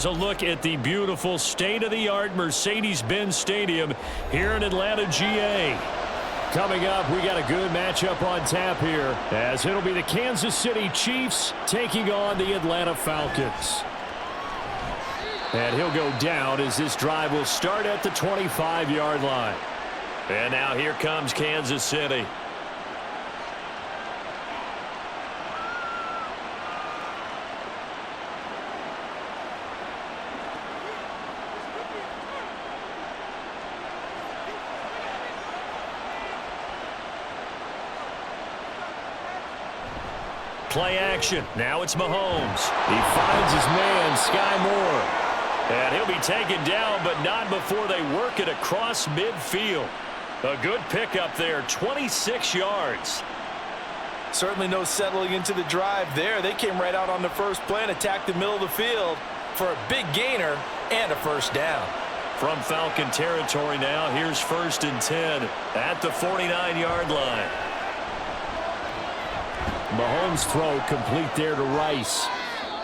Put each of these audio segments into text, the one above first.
here's a look at the beautiful state-of-the-art Mercedes-Benz Stadium here in Atlanta, GA. Coming up, we got a good matchup on tap here, as it'll be the Kansas City Chiefs taking on the Atlanta Falcons. And he'll go down as this drive will start at the 25-yard line. And now here comes Kansas City. Play action. Now it's Mahomes. He finds his man, Sky Moore. And he'll be taken down, but not before they work it across midfield. A good pickup there, 26 yards. Certainly no settling into the drive there. They came right out on the first play and attacked the middle of the field for a big gainer and a first down. From Falcon territory now, here's 1st and 10 at the 49-yard line. Mahomes' throw complete there to Rice.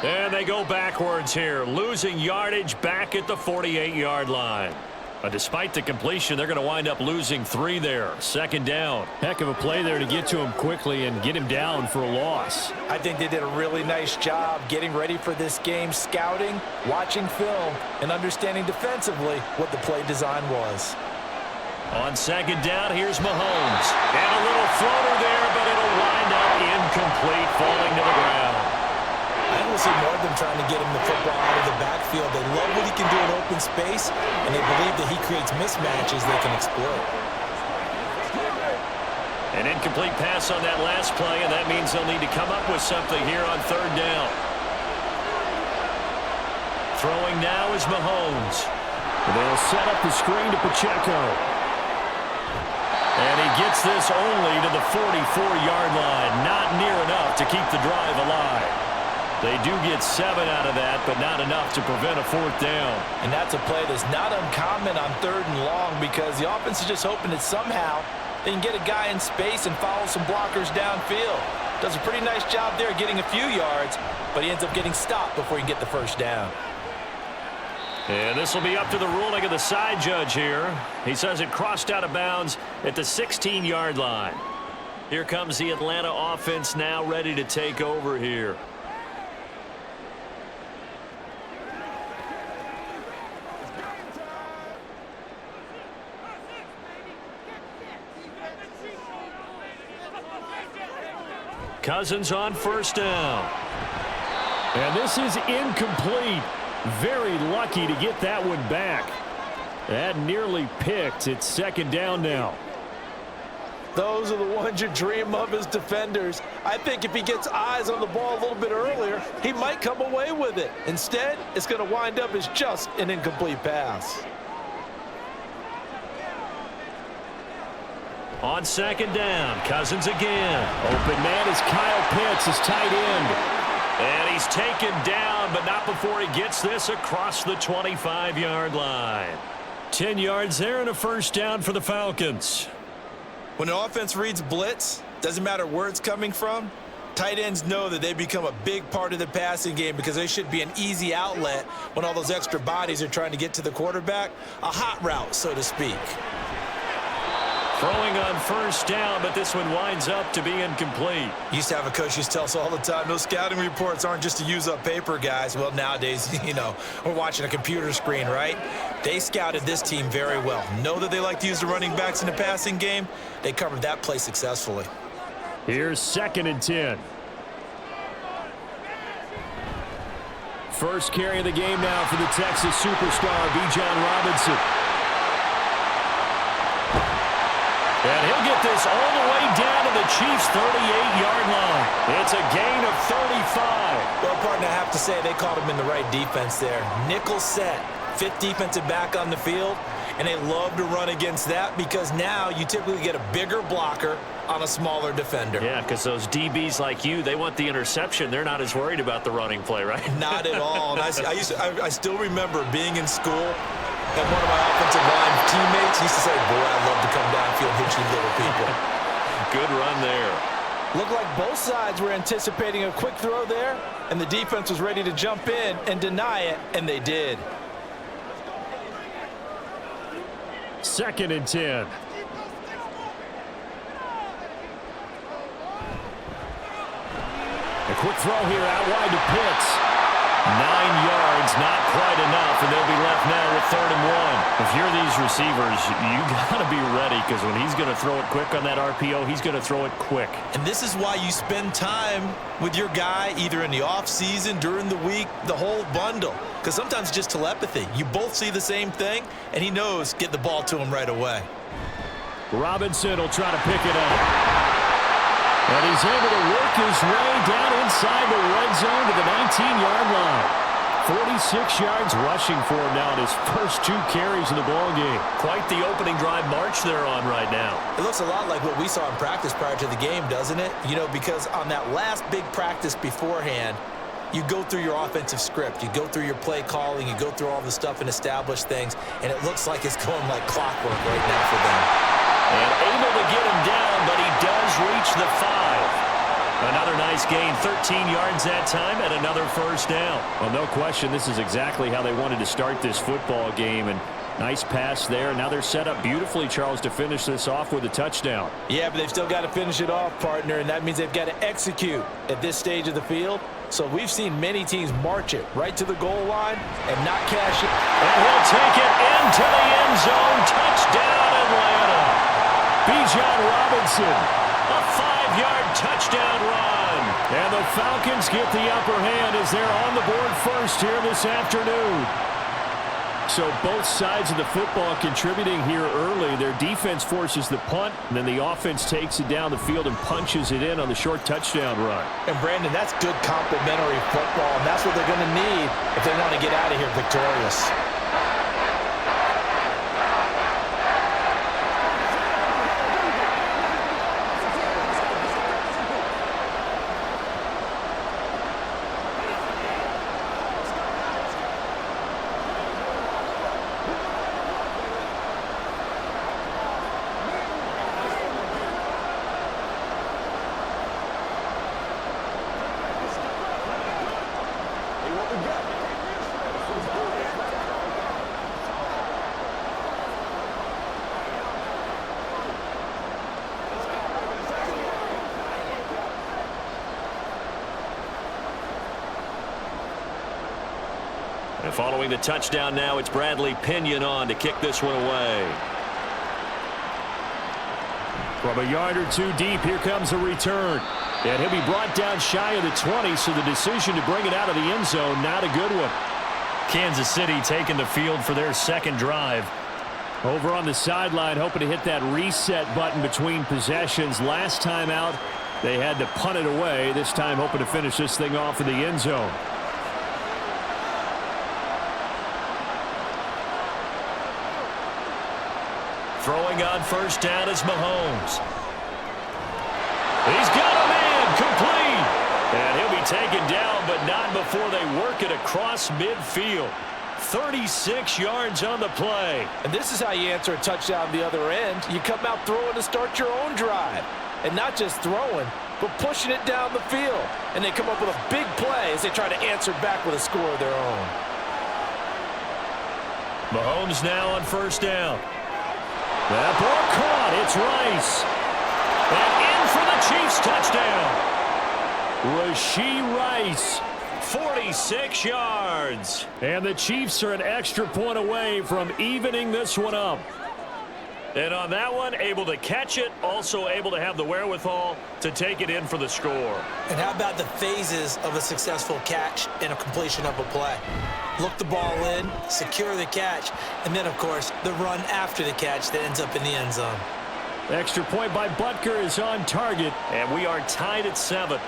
And they go backwards here, losing yardage back at the 48-yard line. Despite the completion, they're going to wind up losing 3 there. 2nd down. Heck of a play there to get to him quickly and get him down for a loss. I think they did a really nice job getting ready for this game, scouting, watching film, and understanding defensively what the play design was. On 2nd down, here's Mahomes. And a little floater there, but it'll wind up incomplete, falling to the ground. I don't see more of them trying to get him the football out of the backfield. They love what he can do in open space, and they believe that he creates mismatches they can exploit. An incomplete pass on that last play, and that means they'll need to come up with something here on 3rd down. Throwing now is Mahomes. They'll set up the screen to Pacheco. And he gets this only to the 44-yard line. Not near enough to keep the drive alive. They do get 7 out of that, but not enough to prevent a 4th down. And that's a play that's not uncommon on 3rd and long, because the offense is just hoping that somehow they can get a guy in space and follow some blockers downfield. Does a pretty nice job there getting a few yards, but he ends up getting stopped before he can get the 1st down. And this will be up to the ruling of the side judge here. He says it crossed out of bounds at the 16-yard line. Here comes the Atlanta offense now ready to take over here. Cousins on 1st down. And this is incomplete. Very lucky to get that one back. That nearly picked. It's 2nd down now. Those are the ones you dream of as defenders. I think if he gets eyes on the ball a little bit earlier, he might come away with it. Instead, it's going to wind up as just an incomplete pass. On 2nd down, Cousins again. Open man is Kyle Pitts, his tight end. And he's taken down, but not before he gets this across the 25-yard line. 10 yards there and a 1st down for the Falcons. When the offense reads blitz, doesn't matter where it's coming from, tight ends know that they become a big part of the passing game because they should be an easy outlet when all those extra bodies are trying to get to the quarterback. A hot route, so to speak. Throwing on 1st down, but this one winds up to be incomplete. Used to have a coach who used to tell us all the time, those scouting reports aren't just to use up paper, guys. Well, nowadays, we're watching a computer screen, right? They scouted this team very well. Know that they like to use the running backs in the passing game. They covered that play successfully. Here's 2nd and 10. First carry of the game now for the Texas superstar, Bijan Robinson. And he'll get this all the way down to the Chiefs' 38-yard line. It's a gain of 35. Well, partner, I have to say they caught him in the right defense there. Nickel set, 5th defensive back on the field, and they love to run against that because now you typically get a bigger blocker on a smaller defender. Yeah, because those DBs like you, they want the interception. They're not as worried about the running play, right? Not at all. And I still remember being in school, and one of my offensive line teammates used to say, boy, I love to come downfield and hit you little people. Good run there. Looked like both sides were anticipating a quick throw there, and the defense was ready to jump in and deny it, and they did. 2nd and 10. A quick throw here out wide to Pitts. 9 yards, not quite enough, and they'll be left now with 3rd and 1. If you're these receivers, you got to be ready, because when he's going to throw it quick on that RPO, he's going to throw it quick. And this is why you spend time with your guy, either in the offseason, during the week, the whole bundle. Because sometimes it's just telepathy. You both see the same thing, and he knows get the ball to him right away. Robinson will try to pick it up. And he's able to work his way down inside the red zone to the 19-yard line. 46 yards rushing for him now in his first 2 carries in the ballgame. Quite the opening drive march they're on right now. It looks a lot like what we saw in practice prior to the game, doesn't it? You know, because on that last big practice beforehand, you go through your offensive script. You go through your play calling. You go through all the stuff and establish things. And it looks like it's going like clockwork right now for them. And able to get him down, but he does reach the 5. Another nice gain, 13 yards that time, and another first down. Well, no question, this is exactly how they wanted to start this football game. And nice pass there. Now they're set up beautifully, Charles, to finish this off with a touchdown. Yeah, but they've still got to finish it off, partner, and that means they've got to execute at this stage of the field. So we've seen many teams march it right to the goal line and not cash it. And he'll take it into the end zone. Touchdown, Atlanta. Bijan Robinson, a 5-yard touchdown run. And the Falcons get the upper hand as they're on the board first here this afternoon. So both sides of the football contributing here early. Their defense forces the punt, and then the offense takes it down the field and punches it in on the short touchdown run. And, Brandon, that's good complementary football, and that's what they're going to need if they want to get out of here victorious. And following the touchdown now, it's Bradley Pinion on to kick this one away. From a yard or 2 deep, here comes a return. And he'll be brought down shy of the 20, so the decision to bring it out of the end zone, not a good one. Kansas City taking the field for their second drive. Over on the sideline, hoping to hit that reset button between possessions. Last time out, they had to punt it away. This time hoping to finish this thing off in the end zone. Throwing on first down is Mahomes. He's got a man complete. And he'll be taken down, but not before they work it across midfield. 36 yards on the play. And this is how you answer a touchdown the other end. You come out throwing to start your own drive. And not just throwing, but pushing it down the field. And they come up with a big play as they try to answer back with a score of their own. Mahomes now on first down. That ball caught. It's Rice. And in for the Chiefs touchdown. Rashee Rice, 46 yards. And the Chiefs are an extra point away from evening this one up. And on that one, able to catch it, also able to have the wherewithal to take it in for the score. And how about the phases of a successful catch and a completion of a play? Look the ball in, secure the catch, and then, of course, the run after the catch that ends up in the end zone. Extra point by Butker is on target, and we are tied at 7.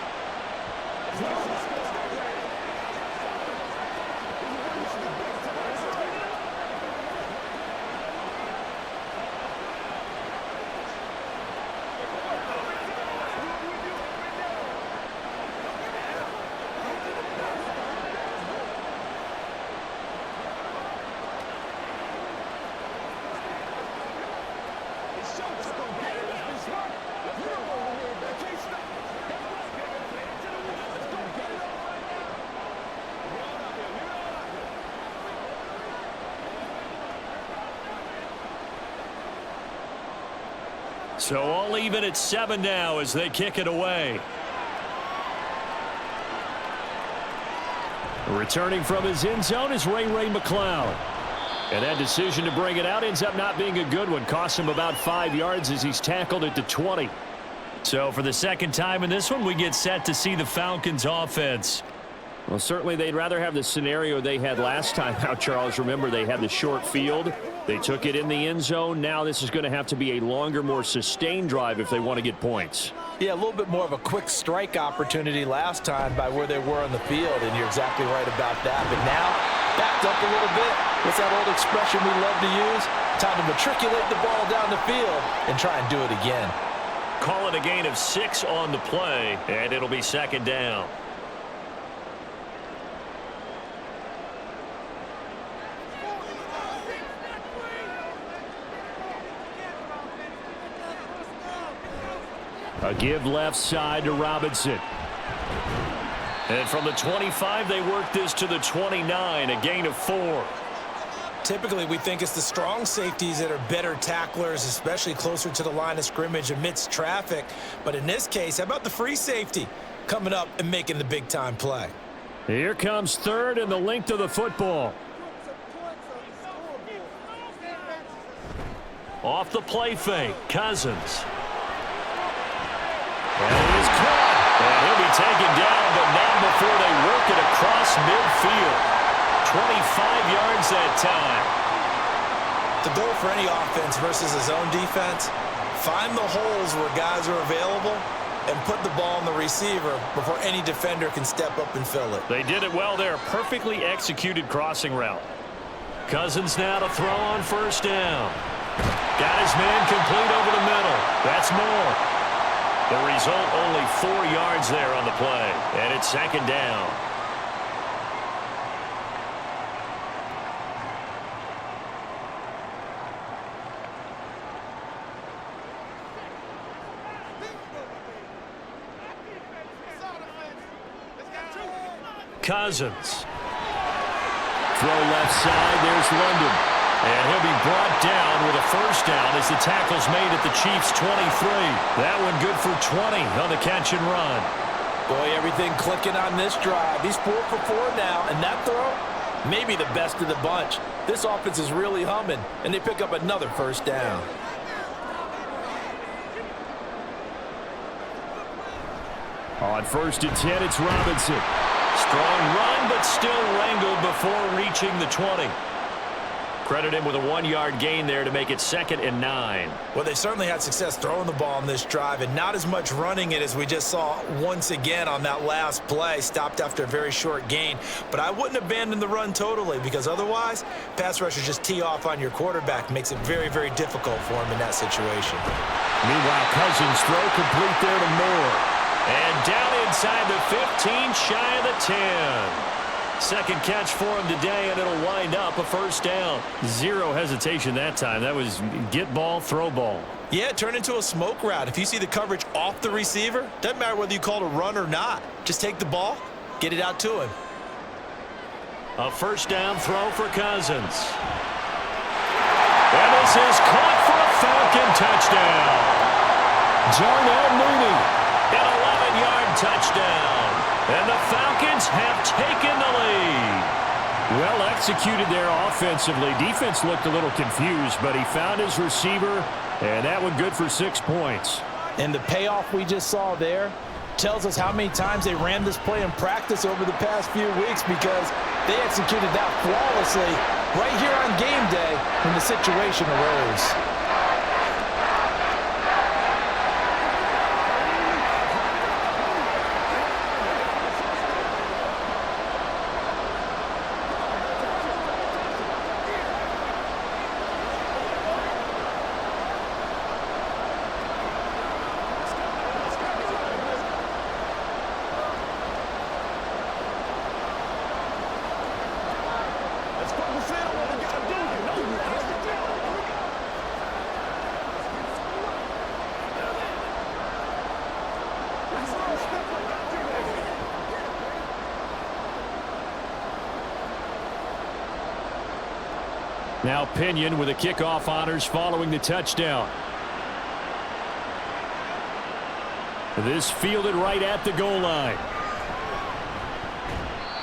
So all even at 7 now as they kick it away. Returning from his end zone is Ray McCloud. And that decision to bring it out ends up not being a good one. Costs him about 5 yards as he's tackled at the 20. So for the second time in this one, we get set to see the Falcons offense. Well, certainly they'd rather have the scenario they had last time out, Charles. Remember, they had the short field. They took it in the end zone. Now this is going to have to be a longer, more sustained drive if they want to get points. Yeah, a little bit more of a quick strike opportunity last time by where they were on the field, and you're exactly right about that. But now, backed up a little bit. What's that old expression we love to use? Time to matriculate the ball down the field and try and do it again. Call it a gain of 6 on the play, and it'll be second down. A give left side to Robinson. And from the 25, they work this to the 29, a gain of 4. Typically, we think it's the strong safeties that are better tacklers, especially closer to the line of scrimmage amidst traffic. But in this case, how about the free safety coming up and making the big-time play? Here comes third and the length of the football. Off the play fake, Cousins. And he is caught. And he'll be taken down, but not before they work it across midfield. 25 yards that time. The goal for any offense versus his own defense, find the holes where guys are available and put the ball on the receiver before any defender can step up and fill it. They did it well there. Perfectly executed crossing route. Cousins now to throw on first down. Got his man complete over the middle. That's more. The result, only 4 yards there on the play. And it's second down. Cousins. Throw left side. There's London. And he'll be brought down with a first down as the tackle's made at the Chiefs' 23. That one good for 20 on the catch and run. Boy, everything clicking on this drive. He's 4 for 4 now, and that throw, maybe the best of the bunch. This offense is really humming, and they pick up another first down. On first and 10, it's Robinson. Strong run, but still wrangled before reaching the 20. Credit him with a 1-yard gain there to make it second and 9. Well, they certainly had success throwing the ball on this drive and not as much running it as we just saw once again on that last play. Stopped after a very short gain. But I wouldn't abandon the run totally because otherwise, pass rushers just tee off on your quarterback. Makes it very, very difficult for him in that situation. Meanwhile, Cousins throw complete there to Moore. And down inside the 15, shy of the 10. Second catch for him today, and it'll wind up a first down. Zero hesitation that time. That was get ball, throw ball. Yeah, turn into a smoke route. If you see the coverage off the receiver, doesn't matter whether you call it a run or not. Just take the ball, get it out to him. A first down throw for Cousins. And this is caught for a Falcon touchdown. Darnell Mooney, an 11-yard touchdown. And the Falcons have taken the lead. Well executed there offensively. Defense looked a little confused, but he found his receiver, and that one good for 6 points. And the payoff we just saw there tells us how many times they ran this play in practice over the past few weeks because they executed that flawlessly right here on game day when the situation arose. Now Pinion with the kickoff honors following the touchdown. This fielded right at the goal line.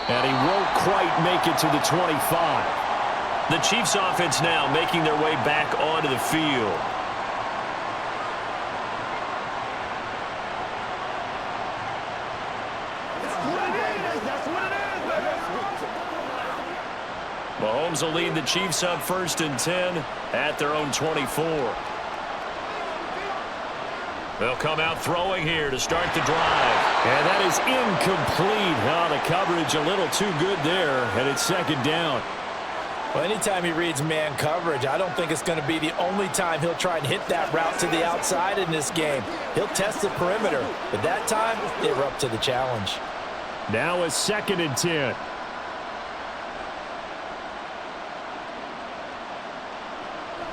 And he won't quite make it to the 25. The Chiefs offense now making their way back onto the field. Mahomes will lead the Chiefs up 1st and 10 at their own 24. They'll come out throwing here to start the drive. And that is incomplete. Oh, the coverage a little too good there, and it's 2nd down. Well, anytime he reads man coverage, I don't think it's going to be the only time he'll try and hit that route to the outside in this game. He'll test the perimeter, but that time, they were up to the challenge. Now a 2nd and 10.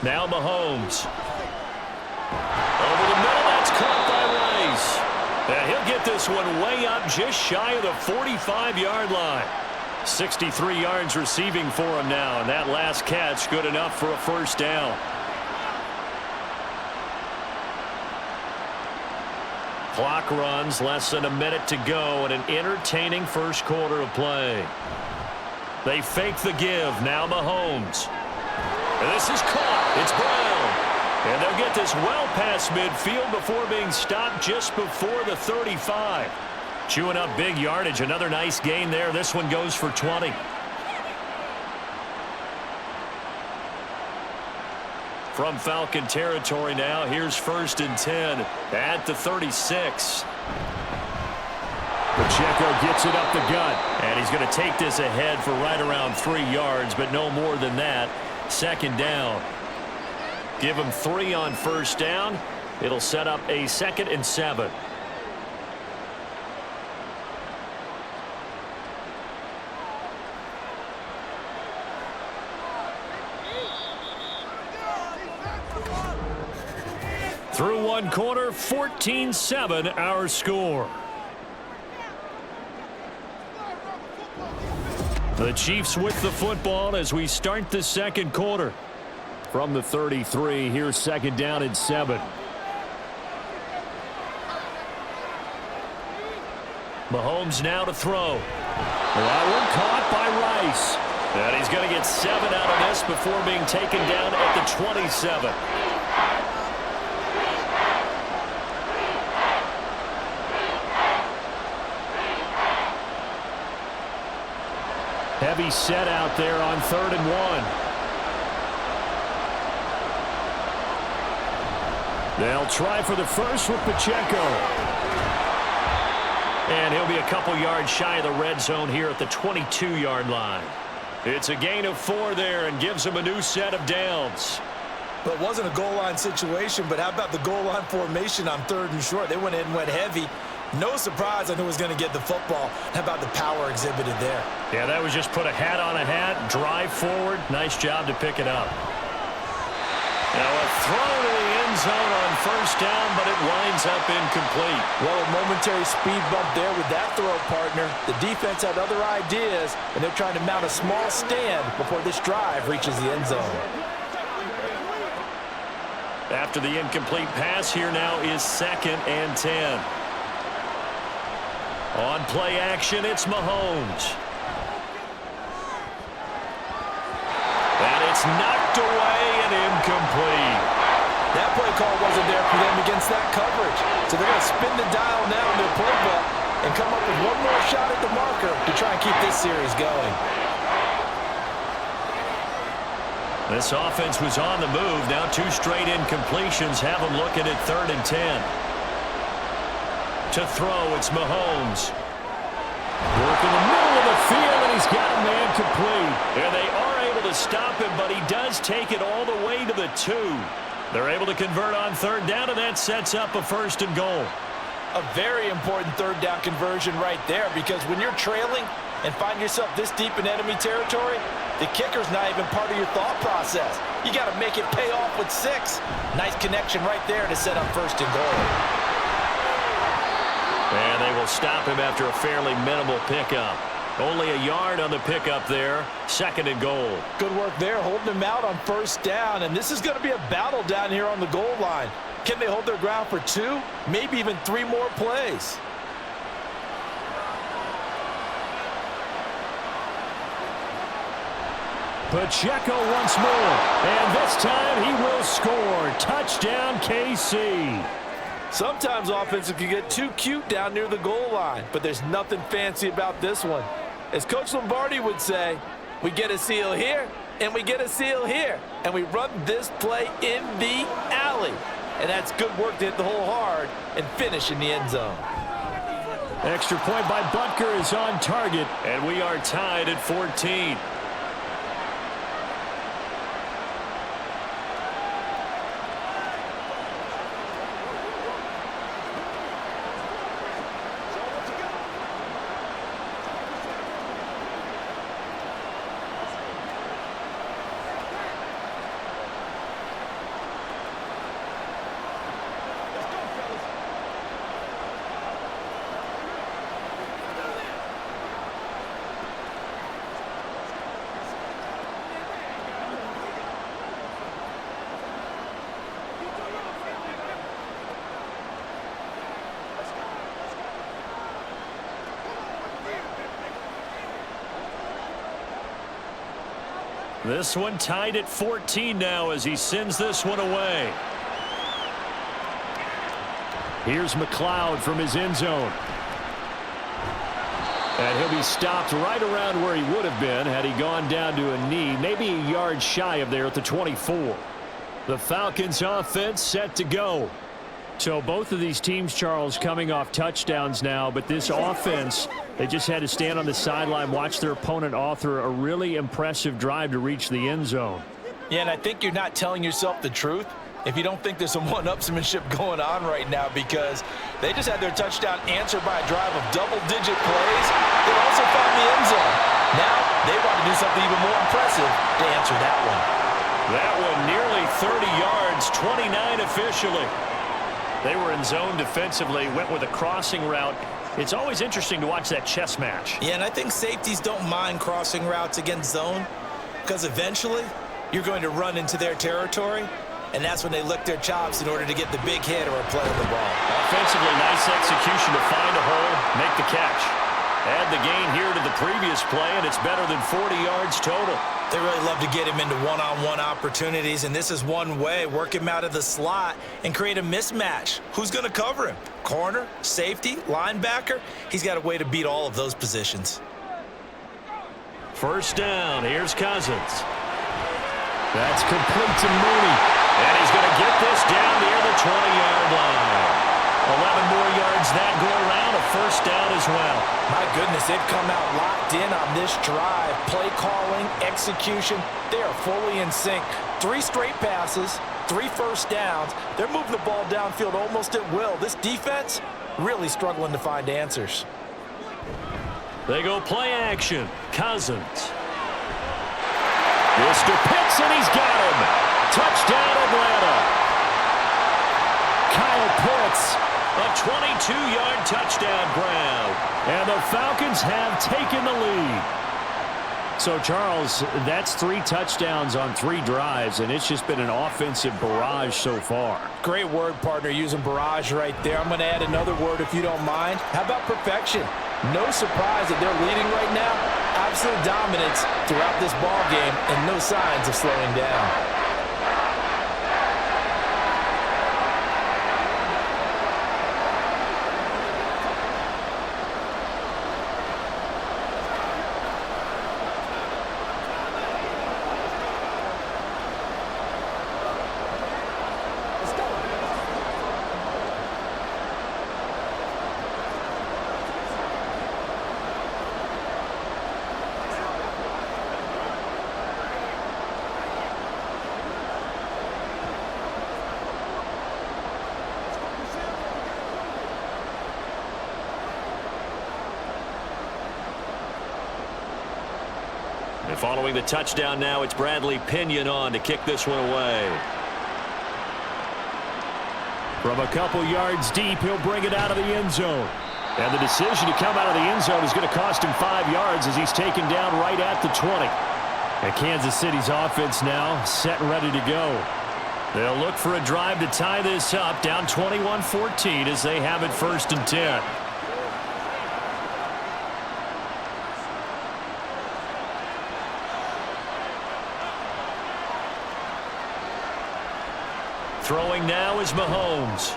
Now Mahomes. Over the middle, that's caught by Rice. And he'll get this one way up just shy of the 45-yard line. 63 yards receiving for him now, and that last catch good enough for a 1st down. Clock runs, less than a minute to go, and an entertaining 1st quarter of play. They fake the give, now Mahomes. And this is caught, it's Brown. And they'll get this well past midfield before being stopped just before the 35. Chewing up big yardage. Another nice gain there. This one goes for 20. From Falcon territory now, here's 1st and 10 at the 36. Pacheco gets it up the gut, and he's going to take this ahead for right around 3 yards, but no more than that. 2nd down. Give him 3 on 1st down. It'll set up a 2nd and 7. Through 1 quarter, 14-7 our score. The Chiefs with the football as we start the 2nd quarter. From the 33, here's 2nd down and 7. Mahomes now to throw. That one caught by Rice. And he's going to get 7 out of this before being taken down at the 27. Heavy set out there on 3rd and 1. They'll try for the first with Pacheco. And he'll be a couple yards shy of the red zone here at the 22-yard line. It's a gain of 4 there and gives him a new set of downs. Well, it wasn't a goal line situation, but how about the goal line formation on 3rd and short? They went in and went heavy. No surprise on who was going to get the football. How about the power exhibited there? Yeah, that was just put a hat on a hat, drive forward. Nice job to pick it up. Now a throw to the end zone on 1st down, but it winds up incomplete. Well, a momentary speed bump there with that throw, partner. The defense had other ideas, and they're trying to mount a small stand before this drive reaches the end zone. After the incomplete pass, here now is 2nd and 10. On play action, it's Mahomes. And it's knocked away and incomplete. That play call wasn't there for them against that coverage. So they're going to spin the dial now in their playbook and come up with one more shot at the marker to try and keep this series going. This offense was on the move. Now 2 straight incompletions have them looking at 3rd and 10. To throw, it's Mahomes. Work in the middle of the field, and he's got a man complete. And they are able to stop him, but he does take it all the way to the 2. They're able to convert on 3rd down, and that sets up a 1st and goal. A very important 3rd down conversion right there, because when you're trailing and find yourself this deep in enemy territory, the kicker's not even part of your thought process. You got to make it pay off with 6. Nice connection right there to set up 1st and goal. And they will stop him after a fairly minimal pickup. Only a yard on the pickup there. 2nd and goal. Good work there, holding him out on 1st down. And this is going to be a battle down here on the goal line. Can they hold their ground for 2, maybe even 3 more plays? Pacheco once more, and this time he will score. Touchdown, KC. Sometimes offenses can get too cute down near the goal line, but there's nothing fancy about this one. As Coach Lombardi would say, we get a seal here, and we get a seal here, and we run this play in the alley. And that's good work to hit the hole hard and finish in the end zone. Extra point by Butker is on target, and we are tied at 14. This one tied at 14 now as he sends this one away. Here's McLeod from his end zone. And he'll be stopped right around where he would have been had he gone down to a knee, maybe a yard shy of there at the 24. The Falcons offense set to go. So both of these teams, Charles, coming off touchdowns now, but this offense, they just had to stand on the sideline, watch their opponent author a really impressive drive to reach the end zone. Yeah, and I think you're not telling yourself the truth if you don't think there's some one-upsmanship going on right now, because they just had their touchdown answered by a drive of double-digit plays. They also found the end zone. Now they want to do something even more impressive to answer that one. That one nearly 30 yards, 29 officially. They were in zone defensively, went with a crossing route. It's always interesting to watch that chess match. Yeah, and I think safeties don't mind crossing routes against zone, because eventually you're going to run into their territory, and that's when they lick their chops in order to get the big hit or a play on the ball. Offensively, nice execution to find a hole, make the catch. Add the gain here to the previous play, and it's better than 40 yards total. They really love to get him into one-on-one opportunities, and this is one way. Work him out of the slot and create a mismatch. Who's going to cover him? Corner, safety, linebacker? He's got a way to beat all of those positions. First down. Here's Cousins. That's complete to Mooney. And he's going to get this down near the 20-yard line. 11 more yards that go around, a first down as well. My goodness, they've come out locked in on this drive. Play calling, execution, they are fully in sync. 3 straight passes, 3 first downs. They're moving the ball downfield almost at will. This defense really struggling to find answers. They go play action. Cousins. Mr. Pitts, and he's got him. Touchdown, Atlanta. Kyle Pitts. A 22-yard touchdown grab. And the Falcons have taken the lead. So, Charles, that's 3 touchdowns on 3 drives, and it's just been an offensive barrage so far. Great word, partner, using barrage right there. I'm going to add another word if you don't mind. How about perfection? No surprise that they're leading right now. Absolute dominance throughout this ball game and no signs of slowing down. And following the touchdown now, it's Bradley Pinion on to kick this one away. From a couple yards deep, he'll bring it out of the end zone. And the decision to come out of the end zone is going to cost him 5 yards as he's taken down right at the 20. And Kansas City's offense now set and ready to go. They'll look for a drive to tie this up, down 21-14 as they have it 1st and 10. Throwing now is Mahomes.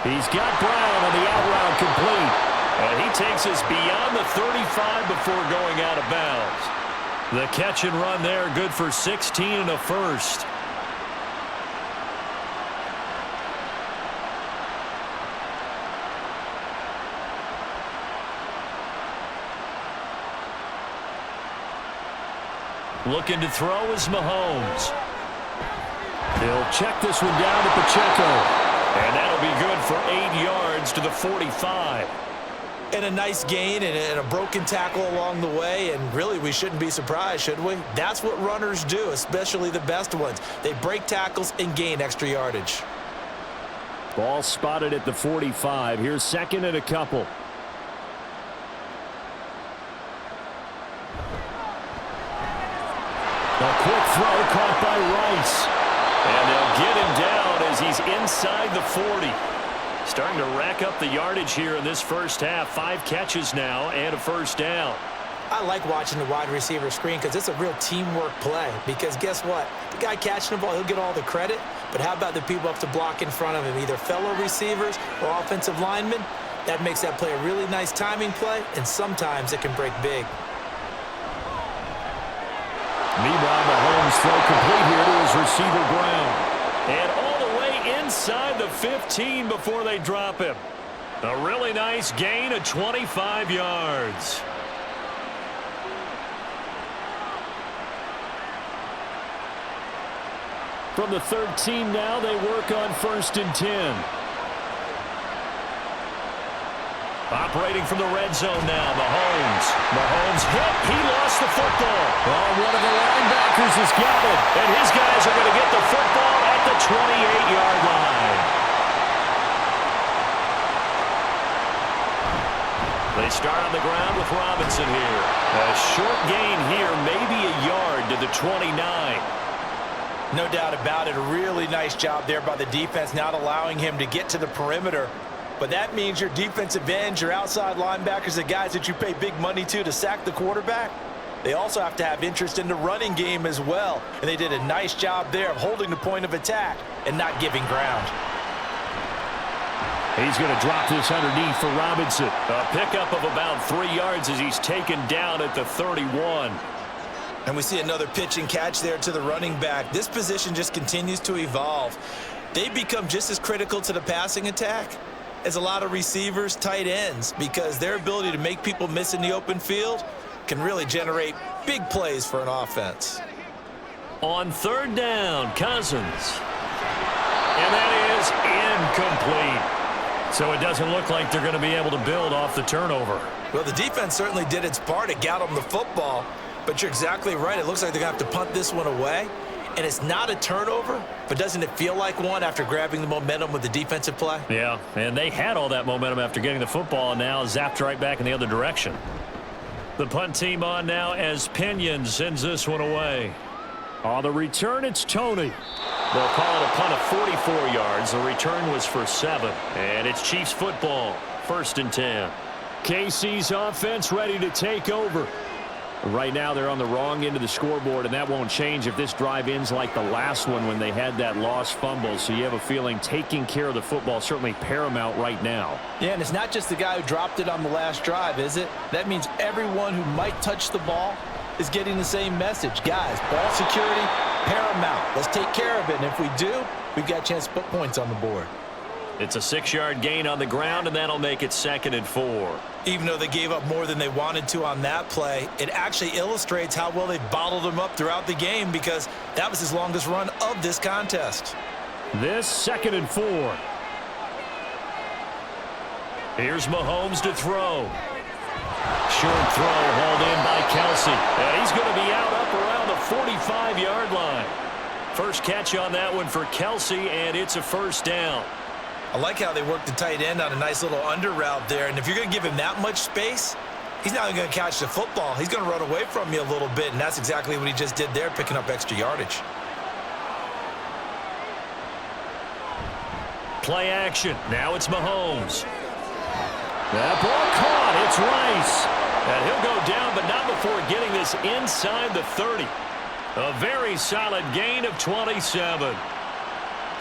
He's got Brown on the out route complete. And he takes us beyond the 35 before going out of bounds. The catch and run there, good for 16 and a first. Looking to throw is Mahomes. He'll check this one down to Pacheco. And that'll be good for 8 yards to the 45. And a nice gain and a broken tackle along the way. And really, we shouldn't be surprised, should we? That's what runners do, especially the best ones. They break tackles and gain extra yardage. Ball spotted at the 45. Here's 2nd and a couple. A quick throw caught by Rice. And they'll get him down as he's inside the 40. Starting to rack up the yardage here in this first half. 5 catches now and a first down. I like watching the wide receiver screen because it's a real teamwork play. Because guess what? The guy catching the ball, he'll get all the credit. But how about the people up to block in front of him, either fellow receivers or offensive linemen? That makes that play a really nice timing play, and sometimes it can break big. Meanwhile, Mahomes throw complete here to his receiver Brown. And all the way inside the 15 before they drop him. A really nice gain of 25 yards. From the 13 now, they work on 1st and 10. Operating from the red zone now, Mahomes. Mahomes hit. He lost the football. Oh, one of the linebackers has got it. And his guys are going to get the football at the 28-yard line. They start on the ground with Robinson here. A short gain here, maybe a yard to the 29. No doubt about it. A really nice job there by the defense, not allowing him to get to the perimeter. But that means your defensive ends, your outside linebackers, the guys that you pay big money to sack the quarterback, they also have to have interest in the running game as well. And they did a nice job there of holding the point of attack and not giving ground. He's going to drop this underneath for Robinson. A pickup of about 3 yards as he's taken down at the 31. And we see another pitch and catch there to the running back. This position just continues to evolve. They become just as critical to the passing attack as a lot of receivers, tight ends, because their ability to make people miss in the open field can really generate big plays for an offense. On 3rd down, Cousins. And that is incomplete. So it doesn't look like they're going to be able to build off the turnover. Well, the defense certainly did its part. It got them the football, but you're exactly right. It looks like they're going to have to punt this one away. And it's not a turnover, but doesn't it feel like one after grabbing the momentum with the defensive play? Yeah, and they had all that momentum after getting the football and now zapped right back in the other direction. The punt team on now as Pinion sends this one away. On the return, it's Tony. They'll call it a punt of 44 yards. The return was for 7. And it's Chiefs football, 1st and 10. KC's offense ready to take over. Right now, they're on the wrong end of the scoreboard, and that won't change if this drive ends like the last one when they had that lost fumble. So you have a feeling taking care of the football certainly paramount right now. Yeah, and it's not just the guy who dropped it on the last drive, is it? That means everyone who might touch the ball is getting the same message. Guys, ball security, paramount. Let's take care of it, and if we do, we've got a chance to put points on the board. It's a 6-yard gain on the ground, and that'll make it 2nd and 4. Even though they gave up more than they wanted to on that play, it actually illustrates how well they bottled them up throughout the game because that was his longest run of this contest. This 2nd and 4. Here's Mahomes to throw. Short throw hauled in by Kelsey. And he's going to be out up around the 45-yard line. First catch on that one for Kelsey, and it's a first down. I like how they work the tight end on a nice little under route there. And if you're going to give him that much space, he's not going to catch the football. He's going to run away from you a little bit, and that's exactly what he just did there, picking up extra yardage. play action. Now it's Mahomes. That ball caught. It's Rice. And he'll go down, but not before getting this inside the 30. A very solid gain of 27.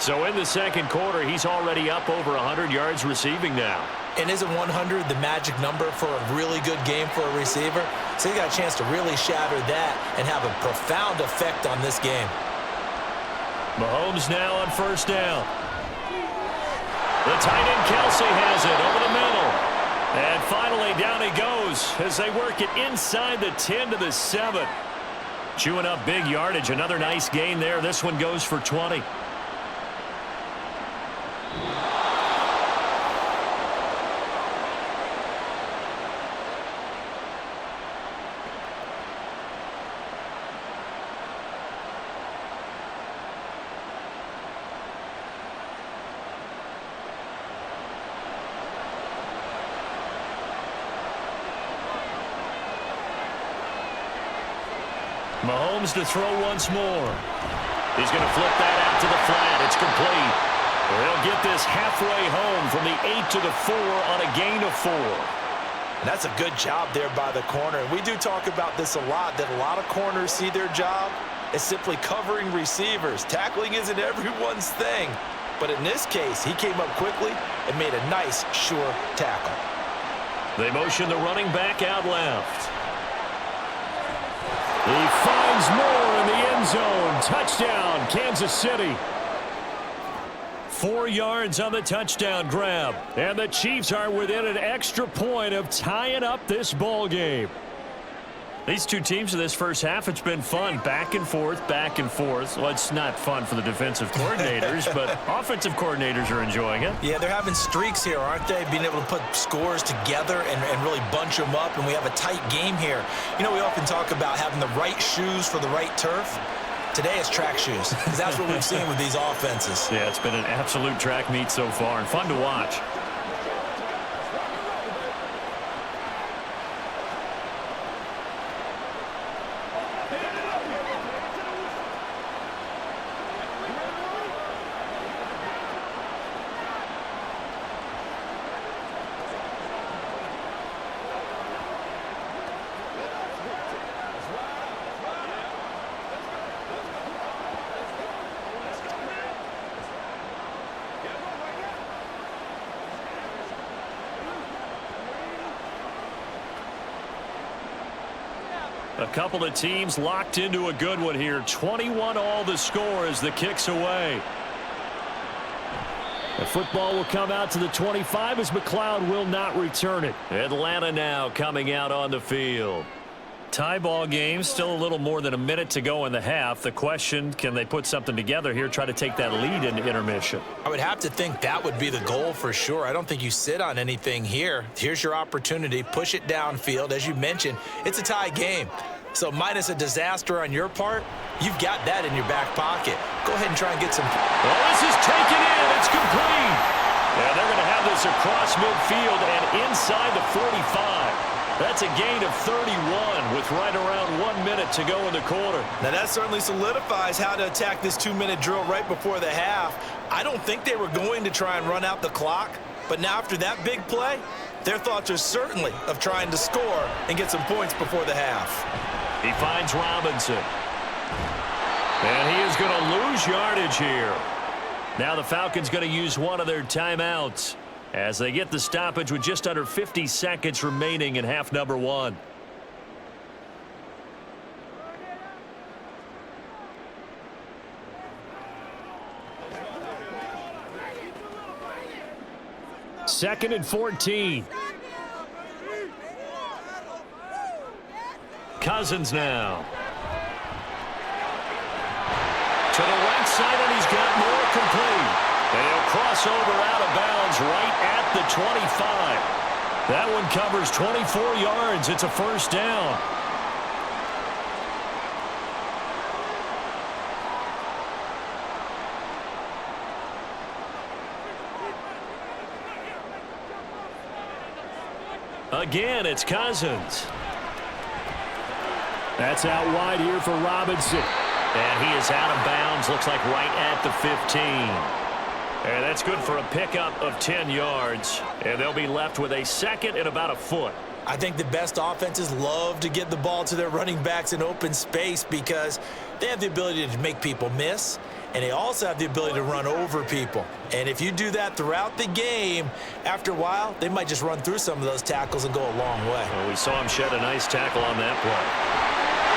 So in the second quarter, he's already up over 100 yards receiving now. And isn't 100 the magic number for a really good game for a receiver? So he got a chance to really shatter that and have a profound effect on this game. Mahomes now on first down. The tight end Kelsey has it over the middle. And finally down he goes as they work it inside the 10 to the 7. Chewing up big yardage. Another nice gain there. This one goes for 20. Mahomes to throw once more. He's going to flip that out to the flat. It's complete. They'll get this halfway home from the 8 to the 4 on a gain of 4. And that's a good job there by the corner. And we do talk about this a lot, that a lot of corners see their job as simply covering receivers. Tackling isn't everyone's thing. But in this case, he came up quickly and made a nice, sure tackle. They motion the running back out left. He finds more in the end zone. Touchdown, Kansas City. 4 yards on the touchdown grab. And the Chiefs are within an extra point of tying up this ball game. These two teams in this first half, it's been fun. Back and forth, back and forth. Well, it's not fun for the defensive coordinators, but offensive coordinators are enjoying it. Yeah, they're having streaks here, aren't they? Being able to put scores together and really bunch them up, and we have a tight game here. You know, we often talk about having the right shoes for the right turf. Today it's track shoes, because that's what we've seen with these offenses. Yeah, it's been an absolute track meet so far, and fun to watch. A couple of teams locked into a good one here. 21 all the score as the kick's away. The football will come out to the 25 as McLeod will not return it. Atlanta now coming out on the field. Tie ball game, still a little more than a minute to go in the half. The question, can they put something together here, try to take that lead into intermission? I would have to think that would be the goal for sure. I don't think you sit on anything here. Here's your opportunity. Push it downfield. As you mentioned, it's a tie game. So minus a disaster on your part, you've got that in your back pocket. Go ahead and try and get some. Well, this is taken in. It's complete. And they're going to have this across midfield and inside the 45. That's a gain of 31 with right around 1 minute to go in the quarter. Now that certainly solidifies how to attack this 2-minute drill right before the half. I don't think they were going to try and run out the clock, but now after that big play, their thoughts are certainly of trying to score and get some points before the half. He finds Robinson. And he is going to lose yardage here. Now the Falcons going to use one of their timeouts as they get the stoppage with just under 50 seconds remaining in half number 1. Second and 14. Cousins now. To the right side, and he's got more complete. They'll cross over out of bounds right at the 25. That one covers 24 yards. It's a first down. Again, it's Cousins. That's out wide here for Robinson. And he is out of bounds, looks like right at the 15. And that's good for a pickup of 10 yards. And they'll be left with a second and about a foot. I think the best offenses love to get the ball to their running backs in open space because they have the ability to make people miss, and they also have the ability to run over people. And if you do that throughout the game, after a while, they might just run through some of those tackles and go a long way. Well, we saw him shed a nice tackle on that play.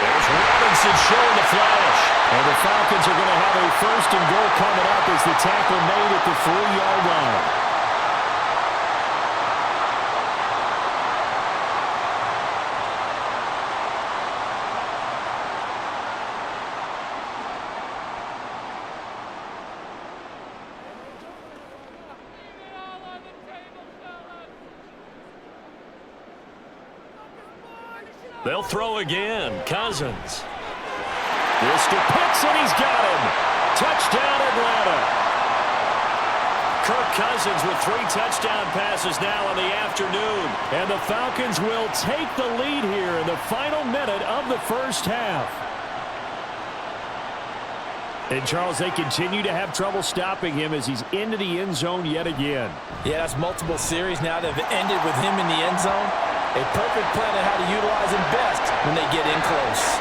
There's Robinson showing the flash. And the Falcons are going to have a first and goal coming up as the tackle made at the 3-yard line. They'll throw again. Cousins. This to Pitts, and he's got him. Touchdown, Atlanta. Kirk Cousins with 3 touchdown passes now in the afternoon. And the Falcons will take the lead here in the final minute of the first half. And, Charles, they continue to have trouble stopping him as he's into the end zone yet again. Yeah, that's multiple series now that have ended with him in the end zone. A perfect plan on how to utilize him best when they get in close.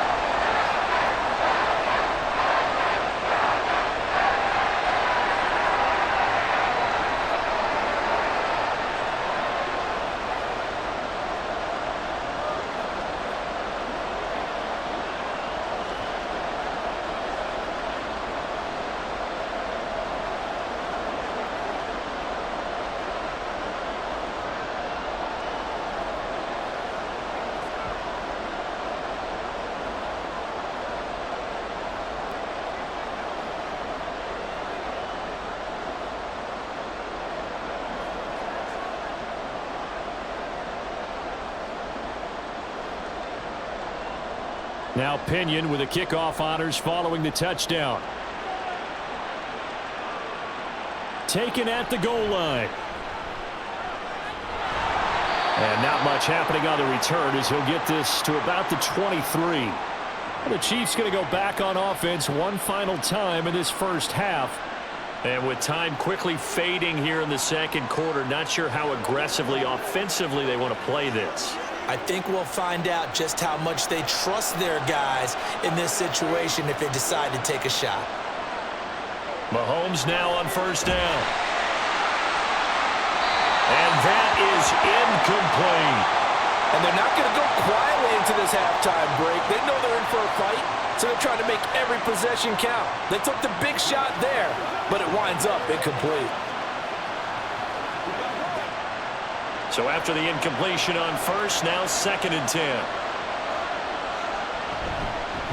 Now Pinion with the kickoff honors following the touchdown. Taken at the goal line. And not much happening on the return as he'll get this to about the 23. The Chiefs going to go back on offense one final time in this first half. And with time quickly fading here in the second quarter, not sure how aggressively, offensively they want to play this. I think we'll find out just how much they trust their guys in this situation if they decide to take a shot. Mahomes now on first down. And that is incomplete. And they're not going to go quietly into this halftime break. They know they're in for a fight, so they're trying to make every possession count. They took the big shot there, but it winds up incomplete. So after the incompletion on first, now 2nd and 10.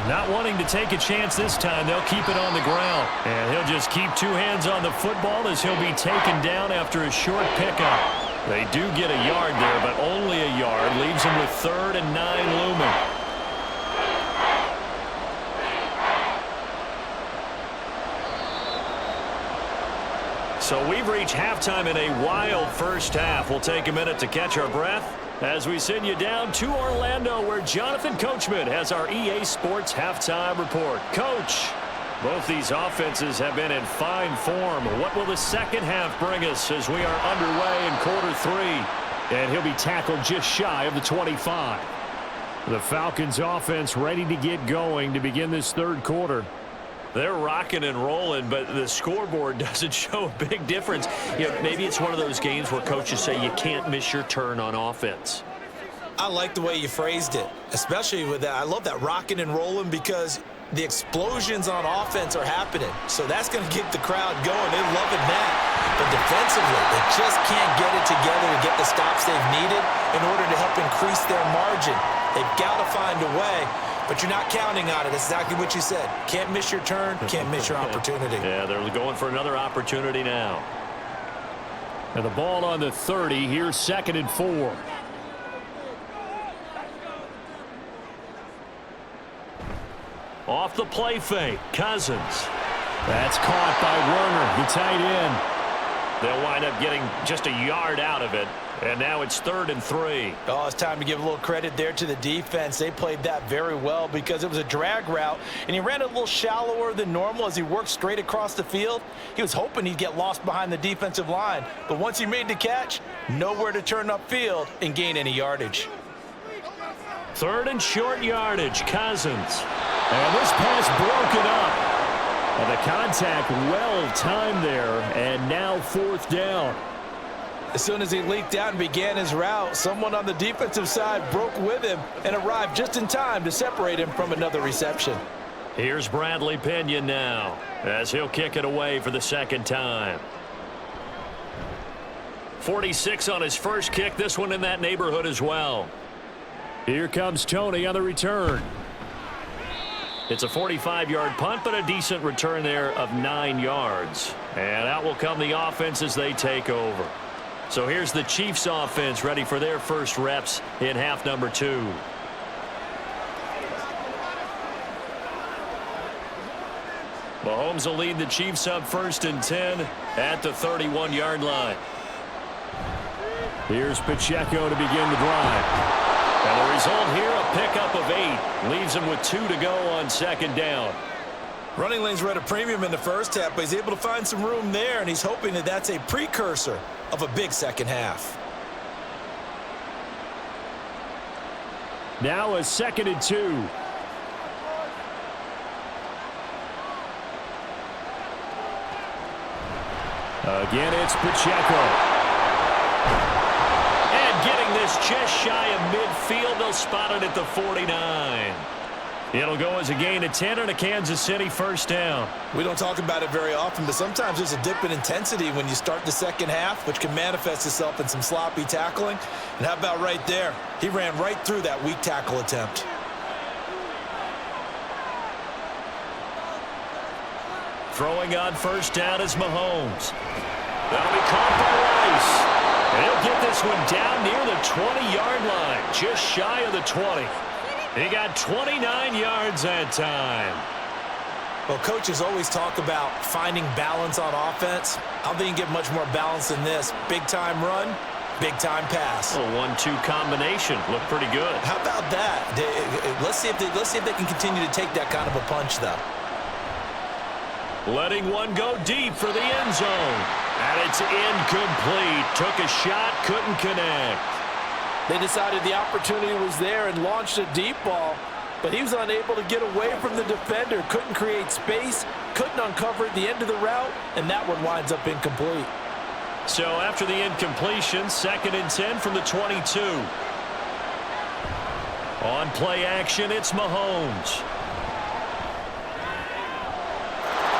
Not wanting to take a chance this time, they'll keep it on the ground. And he'll just keep 2 hands on the football as he'll be taken down after a short pickup. They do get a yard there, but only a yard. Leaves him with 3rd and 9 looming. So we've reached halftime in a wild first half. We'll take a minute to catch our breath as we send you down to Orlando, where Jonathan Coachman has our EA Sports halftime report. Coach, both these offenses have been in fine form. What will the second half bring us as we are underway in quarter 3? And he'll be tackled just shy of the 25. The Falcons offense ready to get going to begin this third quarter. They're rocking and rolling, but the scoreboard doesn't show a big difference. You know, maybe it's one of those games where coaches say you can't miss your turn on offense. I like the way you phrased it, especially with that. I love that rocking and rolling because the explosions on offense are happening. So that's going to get the crowd going. They're loving that. But defensively, they just can't get it together to get the stops they've needed in order to help increase their margin. They've got to find a way. But you're not counting on it. That's exactly what you said. Can't miss your turn, can't miss your opportunity. Yeah, they're going for another opportunity now. And the ball on the 30. Here's 2nd and 4. Off the play fake, Cousins. That's caught by Werner, the tight end. They'll wind up getting just a yard out of it. And now it's 3rd and 3. Oh, it's time to give a little credit there to the defense. They played that very well because it was a drag route, and he ran a little shallower than normal as he worked straight across the field. He was hoping he'd get lost behind the defensive line, but once he made the catch, nowhere to turn upfield and gain any yardage. 3rd and short yardage, Cousins. And this pass broken up. And the contact well timed there, and now 4th down. As soon as he leaked out and began his route, someone on the defensive side broke with him and arrived just in time to separate him from another reception. Here's Bradley Pinion now as he'll kick it away for the 2nd time. 46 on his first kick, this one in that neighborhood as well. Here comes Tony on the return. It's a 45-yard punt, but a decent return there of 9 yards. And out will come the offense as they take over. So here's the Chiefs offense ready for their first reps in half number 2. Mahomes will lead the Chiefs up 1st and 10 at the 31-yard line. Here's Pacheco to begin the drive. And the result here, a pickup of 8. Leaves him with 2 to go on 2nd down. Running lanes were at a premium in the first half, but he's able to find some room there, and he's hoping that that's a precursor of a big second half. Now a 2nd and 2. Again, it's Pacheco. And getting this just shy of midfield, they'll spot it at the 49. It'll go as a gain of 10 and a Kansas City 1st down. We don't talk about it very often, but sometimes there's a dip in intensity when you start the second half, which can manifest itself in some sloppy tackling. And how about right there? He ran right through that weak tackle attempt. Throwing on 1st down is Mahomes. That'll be caught by Rice. And he'll get this one down near the 20-yard line, just shy of the 20. He got 29 yards that time. Well, coaches always talk about finding balance on offense. I don't think you can get much more balance than this. Big-time run, big-time pass. A 1-2 combination. Looked pretty good. How about that? Let's see if they can continue to take that kind of a punch, though. Letting one go deep for the end zone. And it's incomplete. Took a shot, couldn't connect. They decided the opportunity was there and launched a deep ball, but he was unable to get away from the defender. Couldn't create space, couldn't uncover at the end of the route, and that one winds up incomplete. So after the incompletion, 2nd and 10 from the 22. On play action, it's Mahomes.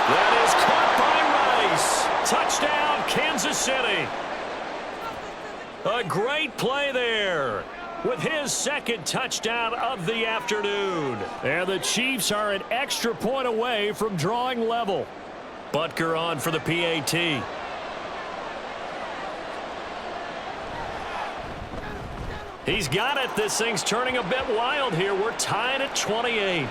That is caught by Rice. Touchdown, Kansas City. A great play there with his 2nd touchdown of the afternoon. And the Chiefs are an extra point away from drawing level. Butker on for the PAT. He's got it. This thing's turning a bit wild here. We're tied at 28.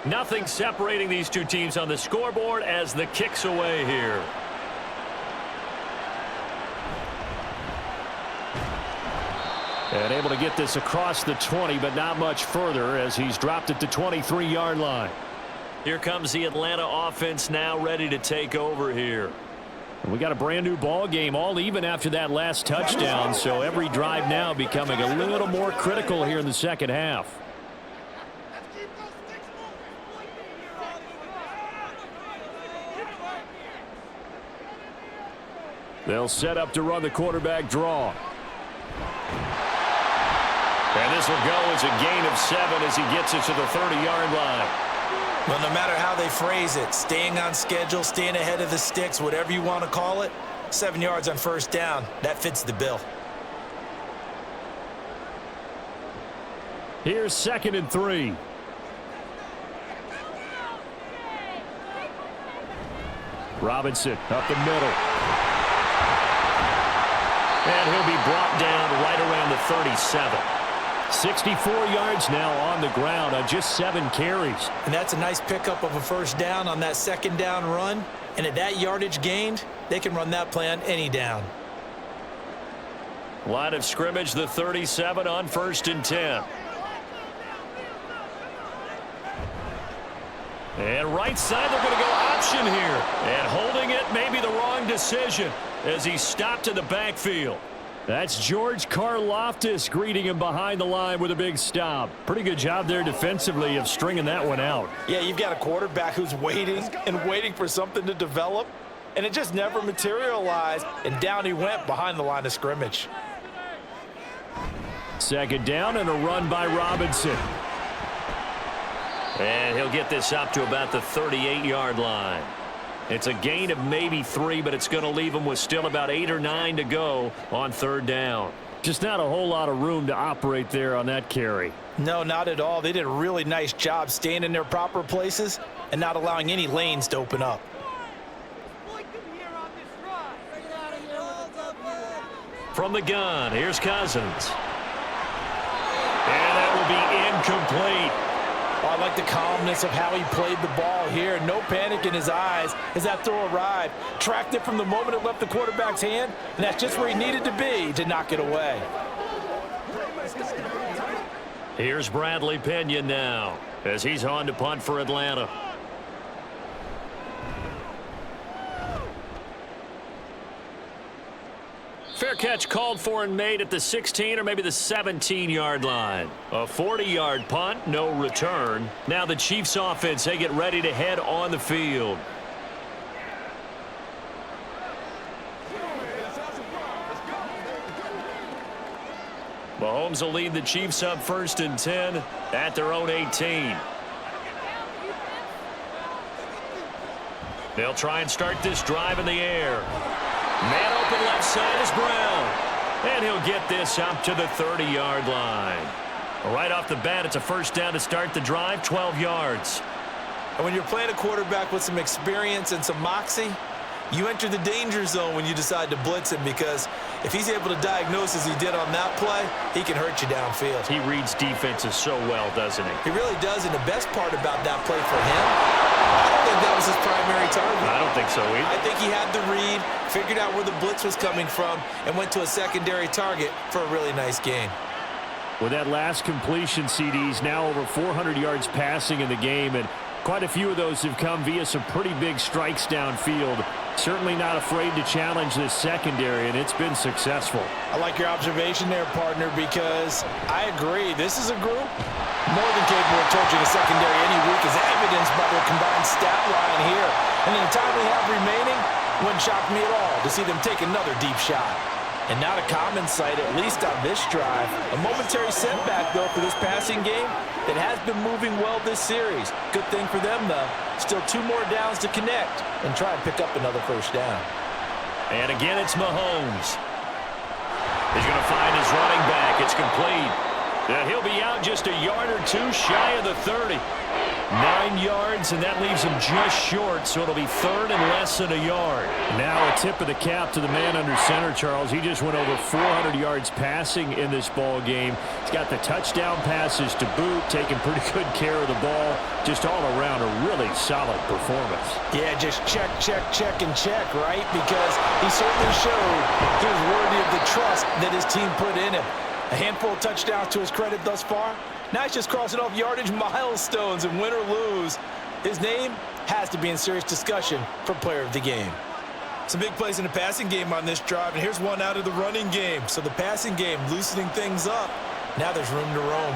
Nothing separating these two teams on the scoreboard as the kick's away here. And able to get this across the 20, but not much further as he's dropped it to 23-yard line. Here comes the Atlanta offense now ready to take over here. We got a brand new ball game, all even after that last touchdown, so every drive now becoming a little more critical here in the second half. They'll set up to run the quarterback draw. And this will go as a gain of 7 as he gets it to the 30-yard line. Well, no matter how they phrase it, staying on schedule, staying ahead of the sticks, whatever you want to call it, 7 yards on first down, that fits the bill. Here's 2nd and 3. Robinson up the middle. And he'll be brought down right around the 37. 64 yards now on the ground on just 7 carries. And that's a nice pickup of a first down on that 2nd down run. And at that yardage gained, they can run that play on any down. Line of scrimmage, the 37 on 1st and 10. And right side, they're going to go option here. And holding it may be the wrong decision as he's stopped in the backfield. That's George Karlaftis greeting him behind the line with a big stop. Pretty good job there defensively of stringing that one out. Yeah, you've got a quarterback who's waiting and waiting for something to develop, and it just never materialized, and down he went behind the line of scrimmage. 2nd down and a run by Robinson. And he'll get this up to about the 38-yard line. It's a gain of maybe 3, but it's going to leave him with still about 8 or 9 to go on 3rd down. Just not a whole lot of room to operate there on that carry. No, not at all. They did a really nice job staying in their proper places and not allowing any lanes to open up. From the gun, here's Cousins. And that will be incomplete. Oh, I like the calmness of how he played the ball here. No panic in his eyes as that throw arrived. Tracked it from the moment it left the quarterback's hand, and that's just where he needed to be to knock it away. Here's Bradley Pinion now as he's on to punt for Atlanta. Fair catch called for and made at the 16 or maybe the 17-yard line. A 40-yard punt, no return. Now the Chiefs offense, they get ready to head on the field. Mahomes will lead the Chiefs up 1st and 10 at their own 18. They'll try and start this drive in the air. Man open left side is Brown. And he'll get this up to the 30-yard line. Right off the bat, it's a first down to start the drive, 12 yards. And when you're playing a quarterback with some experience and some moxie, you enter the danger zone when you decide to blitz him, because if he's able to diagnose as he did on that play, he can hurt you downfield. He reads defenses so well, doesn't he? He really does, and the best part about that play for him, I don't think that was his primary target. I don't think so either. I think he had the read, figured out where the blitz was coming from, and went to a secondary target for a really nice gain. With that last completion, CD's now over 400 yards passing in the game, and quite a few of those have come via some pretty big strikes downfield. Certainly not afraid to challenge this secondary, and it's been successful. I like your observation there, partner, because I agree. This is a group more than capable of torching a secondary any week, as evidenced by their combined stat line here. And in the time we have remaining, wouldn't shock me at all to see them take another deep shot. And not a common sight, at least on this drive. A momentary setback, though, for this passing game that has been moving well this series. Good thing for them, though. Still 2 more downs to connect and try and pick up another first down. And again, it's Mahomes. He's going to find his running back. It's complete. And he'll be out just a yard or 2 shy of the 30. 9 yards, and that leaves him just short, so it'll be 3rd and less than a yard. Now a tip of the cap to the man under center, Charles. He just went over 400 yards passing in this ball game. He's got the touchdown passes to boot, taking pretty good care of the ball. Just all around a really solid performance. Yeah, just check, and check, right? Because he certainly showed he was worthy of the trust that his team put in him. A handful of touchdowns to his credit thus far. Now he's just crossing off yardage milestones, and win or lose, his name has to be in serious discussion for player of the game. Some big plays in the passing game on this drive, and here's one out of the running game. So the passing game loosening things up. Now there's room to roam.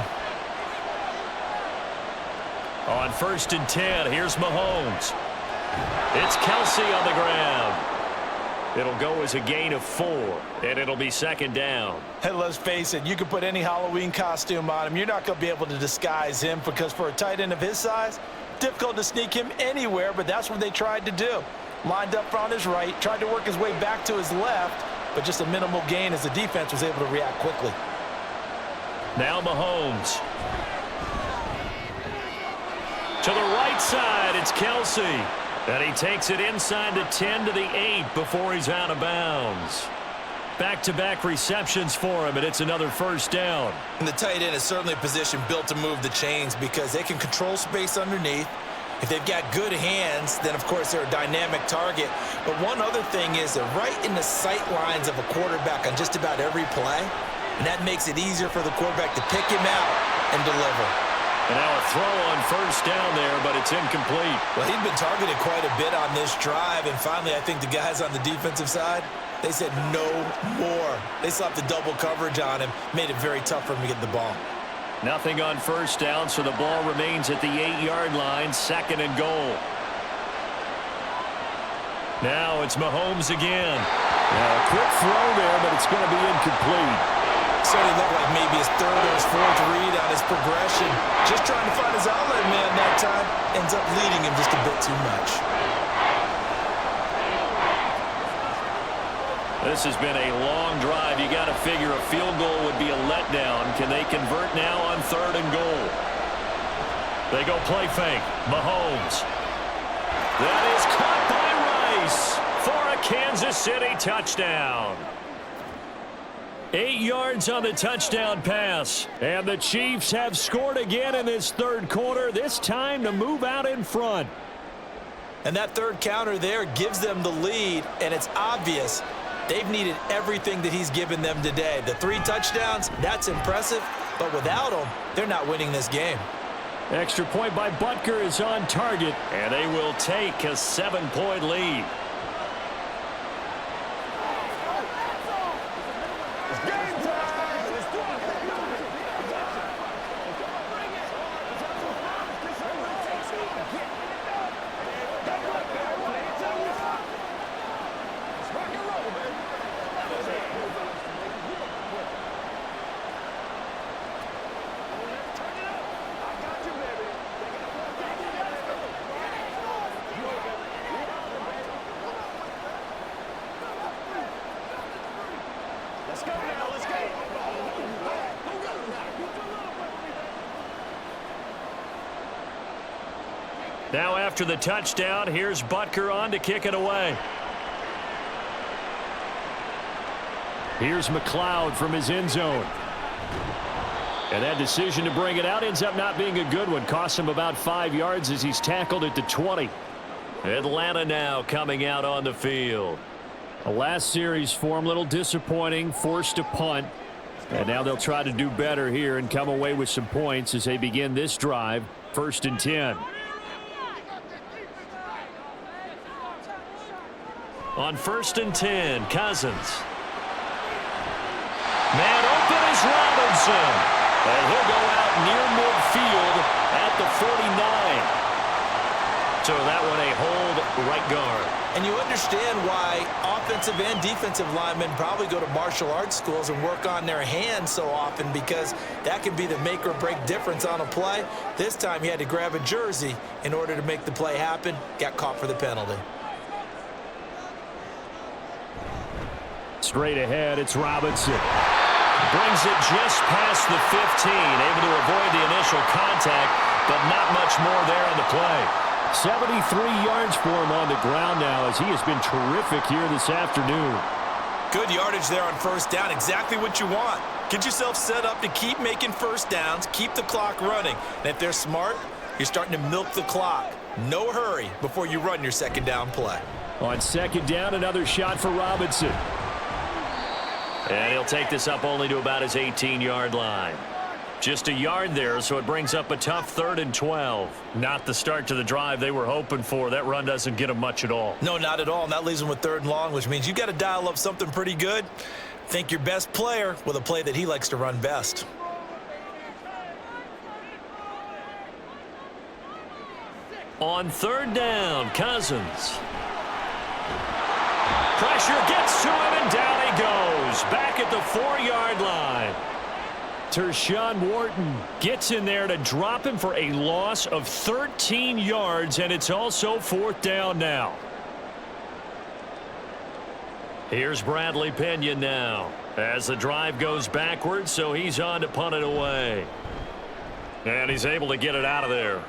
On 1st and 10, here's Mahomes. It's Kelsey on the ground. It'll go as a gain of 4, and it'll be second down. And let's face it, you can put any Halloween costume on him. You're not going to be able to disguise him because for a tight end of his size, difficult to sneak him anywhere, but that's what they tried to do. Lined up on his right, tried to work his way back to his left, but just a minimal gain as the defense was able to react quickly. Now Mahomes. To the right side, it's Kelsey. And he takes it inside the 10 to the 8 before he's out of bounds. Back-to-back receptions for him, and it's another first down. And the tight end is certainly a position built to move the chains because they can control space underneath. If they've got good hands, then, of course, they're a dynamic target. But one other thing is they're right in the sight lines of a quarterback on just about every play, and that makes it easier for the quarterback to pick him out and deliver. And now a throw on first down there, but it's incomplete. Well, he'd been targeted quite a bit on this drive, and finally I think the guys on the defensive side, they said no more. They slapped the double coverage on him, made it very tough for him to get the ball. Nothing on first down, so the ball remains at the 8-yard line, second and goal. Now it's Mahomes again. Now a quick throw there, but it's going to be incomplete. Certainly looked like maybe his third or his fourth read on his progression. Just trying to find his outlet man that time. Ends up leading him just a bit too much. This has been a long drive. You got to figure a field goal would be a letdown. Can they convert now on third and goal? They go play fake. Mahomes. That is caught by Rice for a Kansas City touchdown. 8 yards on the touchdown pass. And the Chiefs have scored again in this third quarter, this time to move out in front. And that third counter there gives them the lead, and it's obvious they've needed everything that he's given them today. The 3 touchdowns, that's impressive, but without him, they're not winning this game. Extra point by Butker is on target, and they will take a 7-point lead. Now after the touchdown, here's Butker on to kick it away. Here's McLeod from his end zone. And that decision to bring it out ends up not being a good one. Costs him about 5 yards as he's tackled at the 20. Atlanta now coming out on the field. The last series for him, a little disappointing, forced to punt. And now they'll try to do better here and come away with some points as they begin this drive, 1st and 10. On 1st and 10, Cousins. Man open is Robinson. And he'll go out near midfield at the 49. So that one a hold right guard. And you understand why offensive and defensive linemen probably go to martial arts schools and work on their hands so often, because that can be the make or break difference on a play. This time he had to grab a jersey in order to make the play happen. Got caught for the penalty. Straight ahead, it's Robinson. Brings it just past the 15, able to avoid the initial contact, but not much more there on the play. 73 yards for him on the ground now, as he has been terrific here this afternoon. Good yardage there on first down, exactly what you want. Get yourself set up to keep making first downs, keep the clock running. And if they're smart, you're starting to milk the clock. No hurry before you run your second down play. On second down, another shot for Robinson. And he'll take this up only to about his 18-yard line. Just a yard there, so it brings up a tough 3rd and 12. Not the start to the drive they were hoping for. That run doesn't get them much at all. No, not at all. And that leaves them with 3rd and long, which means you got to dial up something pretty good. Think your best player with a play that he likes to run best. On 3rd down, Cousins. Pressure gets to him, and down he goes. Back at the 4-yard line. Tershawn Wharton gets in there to drop him for a loss of 13 yards, and it's also 4th down now. Here's Bradley Pinion now as the drive goes backwards, so he's on to punt it away. And he's able to get it out of there.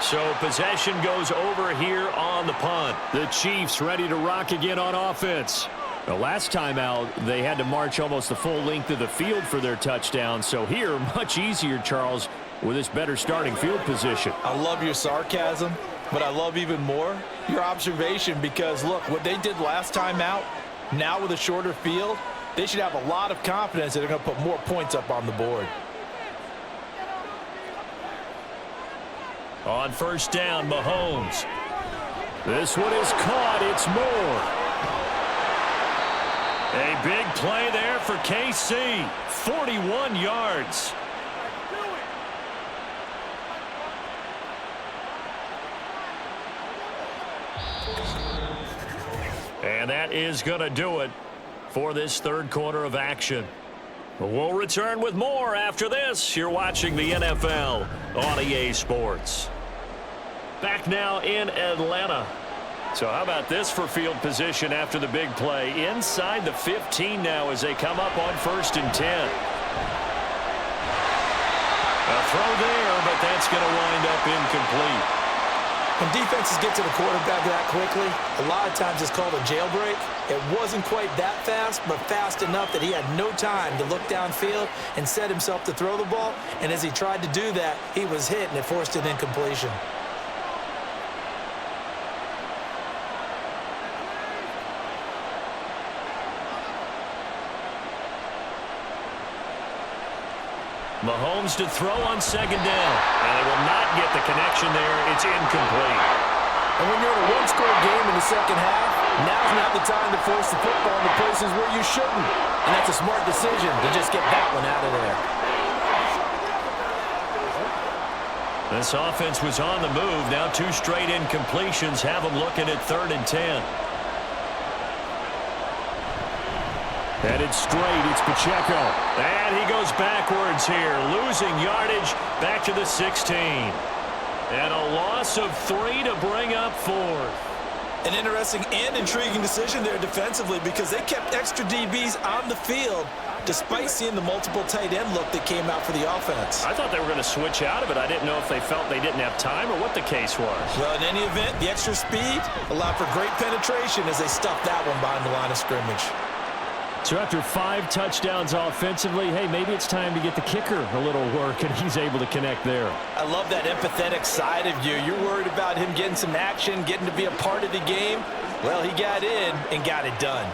So possession goes over here on the punt. The Chiefs ready to rock again on offense. The last time out, they had to march almost the full length of the field for their touchdown. So here, much easier, Charles, with this better starting field position. I love your sarcasm, but I love even more your observation because, look, what they did last time out, now with a shorter field, they should have a lot of confidence that they're going to put more points up on the board. On 1st down, Mahomes. This one is caught. It's Moore. A big play there for KC. 41 yards. And that is going to do it for this 3rd quarter of action. We'll return with more after this. You're watching the NFL on EA Sports. Back now in Atlanta. So how about this for field position after the big play? Inside the 15 now as they come up on 1st and 10. A throw there, but that's going to wind up incomplete. When defenses get to the quarterback that quickly, a lot of times it's called a jailbreak. It wasn't quite that fast, but fast enough that he had no time to look downfield and set himself to throw the ball. And as he tried to do that, he was hit, and it forced an incompletion. Mahomes to throw on 2nd down. And they will not get the connection there. It's incomplete. And when you're in a one-score game in the 2nd half, now's not the time to force the football in the places where you shouldn't. And that's a smart decision to just get that one out of there. This offense was on the move. Now 2 straight incompletions have them looking at 3rd and 10. Headed straight, it's Pacheco. And he goes backwards here, losing yardage back to the 16. And a loss of 3 to bring up 4th. An interesting and intriguing decision there defensively because they kept extra DBs on the field despite seeing the multiple tight end look that came out for the offense. I thought they were going to switch out of it. I didn't know if they felt they didn't have time or what the case was. Well, in any event, the extra speed allowed for great penetration as they stuffed that one behind the line of scrimmage. So after 5 touchdowns offensively, hey, maybe it's time to get the kicker a little work, and he's able to connect there. I love that empathetic side of you. You're worried about him getting some action, getting to be a part of the game. Well, he got in and got it done.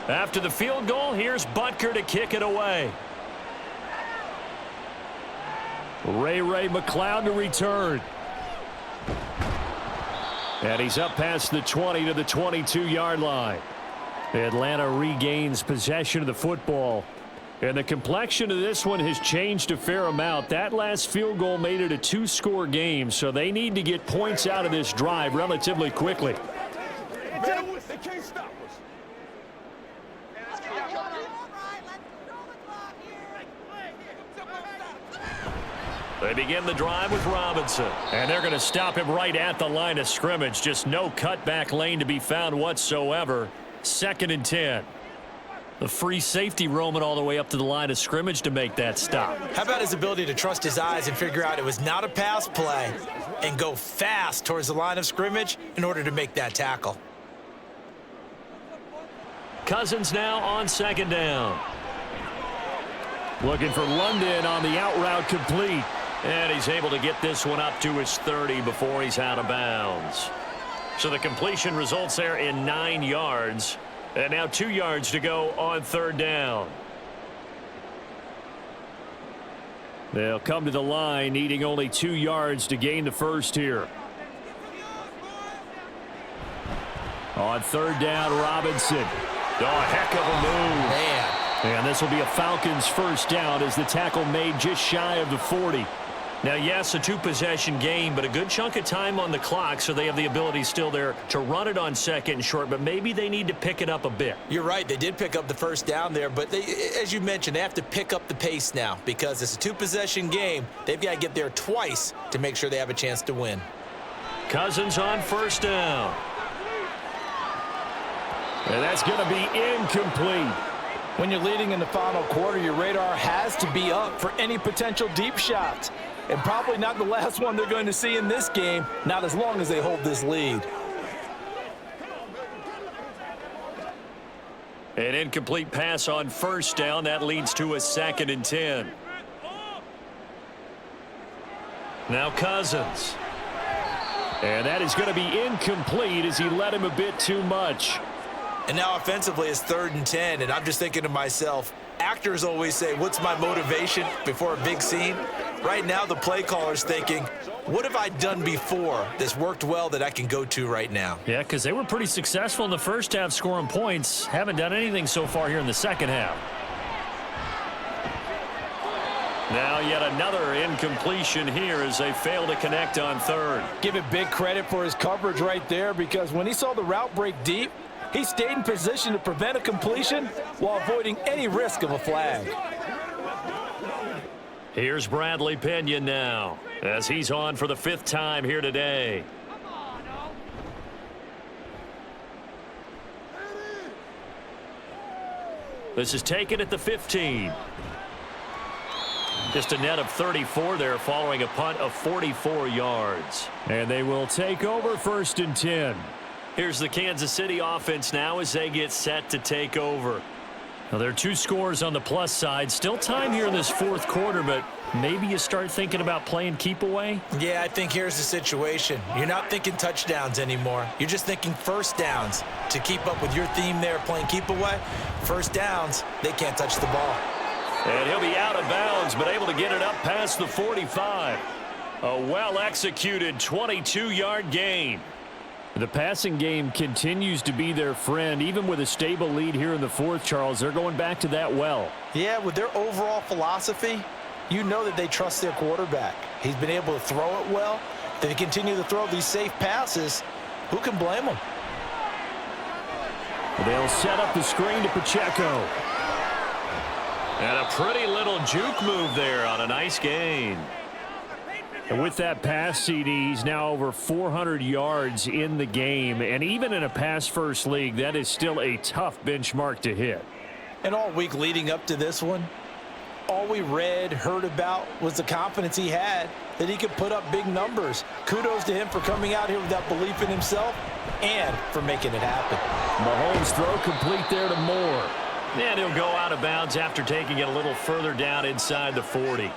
After the field goal, here's Butker to kick it away. Ray McLeod to return. And he's up past the 20 to the 22-yard line. Atlanta regains possession of the football. And the complexion of this one has changed a fair amount. That last field goal made it a 2-score game, so they need to get points out of this drive relatively quickly. They can't stop us. They begin the drive with Robinson. And they're going to stop him right at the line of scrimmage. Just no cutback lane to be found whatsoever. 2nd and 10. The free safety roaming all the way up to the line of scrimmage to make that stop. How about his ability to trust his eyes and figure out it was not a pass play and go fast towards the line of scrimmage in order to make that tackle. Cousins now on 2nd down. Looking for London on the out route complete. And he's able to get this one up to his 30 before he's out of bounds. So the completion results there in 9 yards. And now 2 yards to go on third down. They'll come to the line needing only 2 yards to gain the first here. On third down, Robinson. Oh, heck of a move. Man. And this will be a Falcons first down as the tackle made just shy of the 40. Now, yes, a 2-possession game, but a good chunk of time on the clock, so they have the ability still there to run it on second and short, but maybe they need to pick it up a bit. You're right. They did pick up the first down there, but they, as you mentioned, they have to pick up the pace now because it's a 2-possession game. They've got to get there twice to make sure they have a chance to win. Cousins on first down. And that's going to be incomplete. When you're leading in the final quarter, your radar has to be up for any potential deep shots. And probably not the last one they're going to see in this game, not as long as they hold this lead. An incomplete pass on first down. That leads to a 2nd and 10. Now Cousins. And that is going to be incomplete as he led him a bit too much. And now offensively it's 3rd and 10, and I'm just thinking to myself, actors always say, what's my motivation before a big scene? Right now the play caller's thinking, what have I done before that's worked well that I can go to right now? Yeah, because they were pretty successful in the first half scoring points. Haven't done anything so far here in the second half. Now yet another incompletion here as they fail to connect on third. Give it big credit for his coverage right there because when he saw the route break deep, he stayed in position to prevent a completion while avoiding any risk of a flag. Here's Bradley Pinion now as he's on for the 5th time here today. This is taken at the 15. Just a net of 34 there following a punt of 44 yards. And they will take over 1st and 10. Here's the Kansas City offense now as they get set to take over. Now, there are 2 scores on the plus side. Still time here in this 4th quarter, but maybe you start thinking about playing keep away? Yeah, I think here's the situation. You're not thinking touchdowns anymore. You're just thinking first downs. To keep up with your theme there, playing keep away, first downs, they can't touch the ball. And he'll be out of bounds, but able to get it up past the 45. A well-executed 22-yard gain. The passing game continues to be their friend. Even with a stable lead here in the 4th, Charles, they're going back to that well. Yeah, with their overall philosophy, you know that they trust their quarterback. He's been able to throw it well. They continue to throw these safe passes. Who can blame them? They'll set up the screen to Pacheco. And a pretty little juke move there on a nice gain. And with that pass, CD, he's now over 400 yards in the game. And even in a pass-first league, that is still a tough benchmark to hit. And all week leading up to this one, all we read, heard about was the confidence he had that he could put up big numbers. Kudos to him for coming out here with that belief in himself and for making it happen. Mahomes' throw complete there to Moore. And he'll go out of bounds after taking it a little further down inside the 40.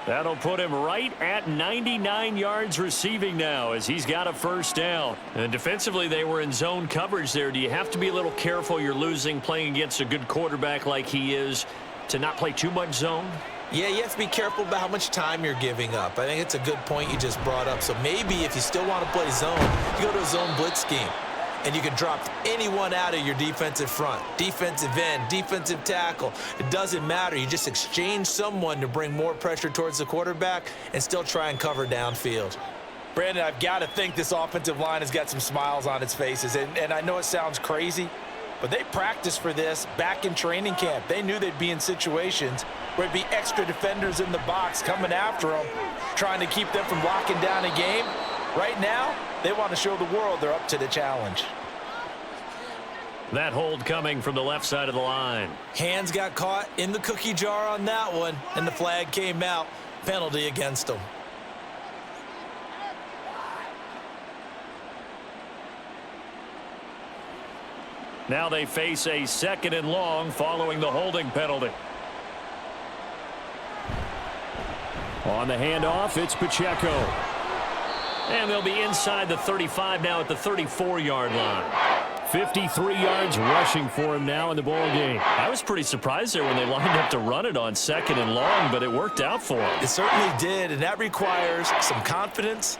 That'll put him right at 99 yards receiving now as he's got a first down. And defensively, they were in zone coverage there. Do you have to be a little careful you're losing playing against a good quarterback like he is to not play too much zone? Yeah, you have to be careful about how much time you're giving up. I think it's a good point you just brought up. So maybe if you still want to play zone, you go to a zone blitz scheme. And you can drop anyone out of your defensive front, defensive end, defensive tackle. It doesn't matter. You just exchange someone to bring more pressure towards the quarterback and still try and cover downfield. Brandon, I've got to think this offensive line has got some smiles on its faces. And I know it sounds crazy, but they practiced for this back in training camp. They knew they'd be in situations where it'd be extra defenders in the box coming after them, trying to keep them from locking down a game. Right now, they want to show the world they're up to the challenge. That hold coming from the left side of the line. Hands got caught in the cookie jar on that one, and the flag came out. Penalty against them. Now they face a 2nd and long following the holding penalty. On the handoff, it's Pacheco. And they'll be inside the 35 now at the 34-yard line. 53 yards rushing for him now in the ball game. I was pretty surprised there when they lined up to run it on 2nd and long, but it worked out for him. It certainly did, and that requires some confidence,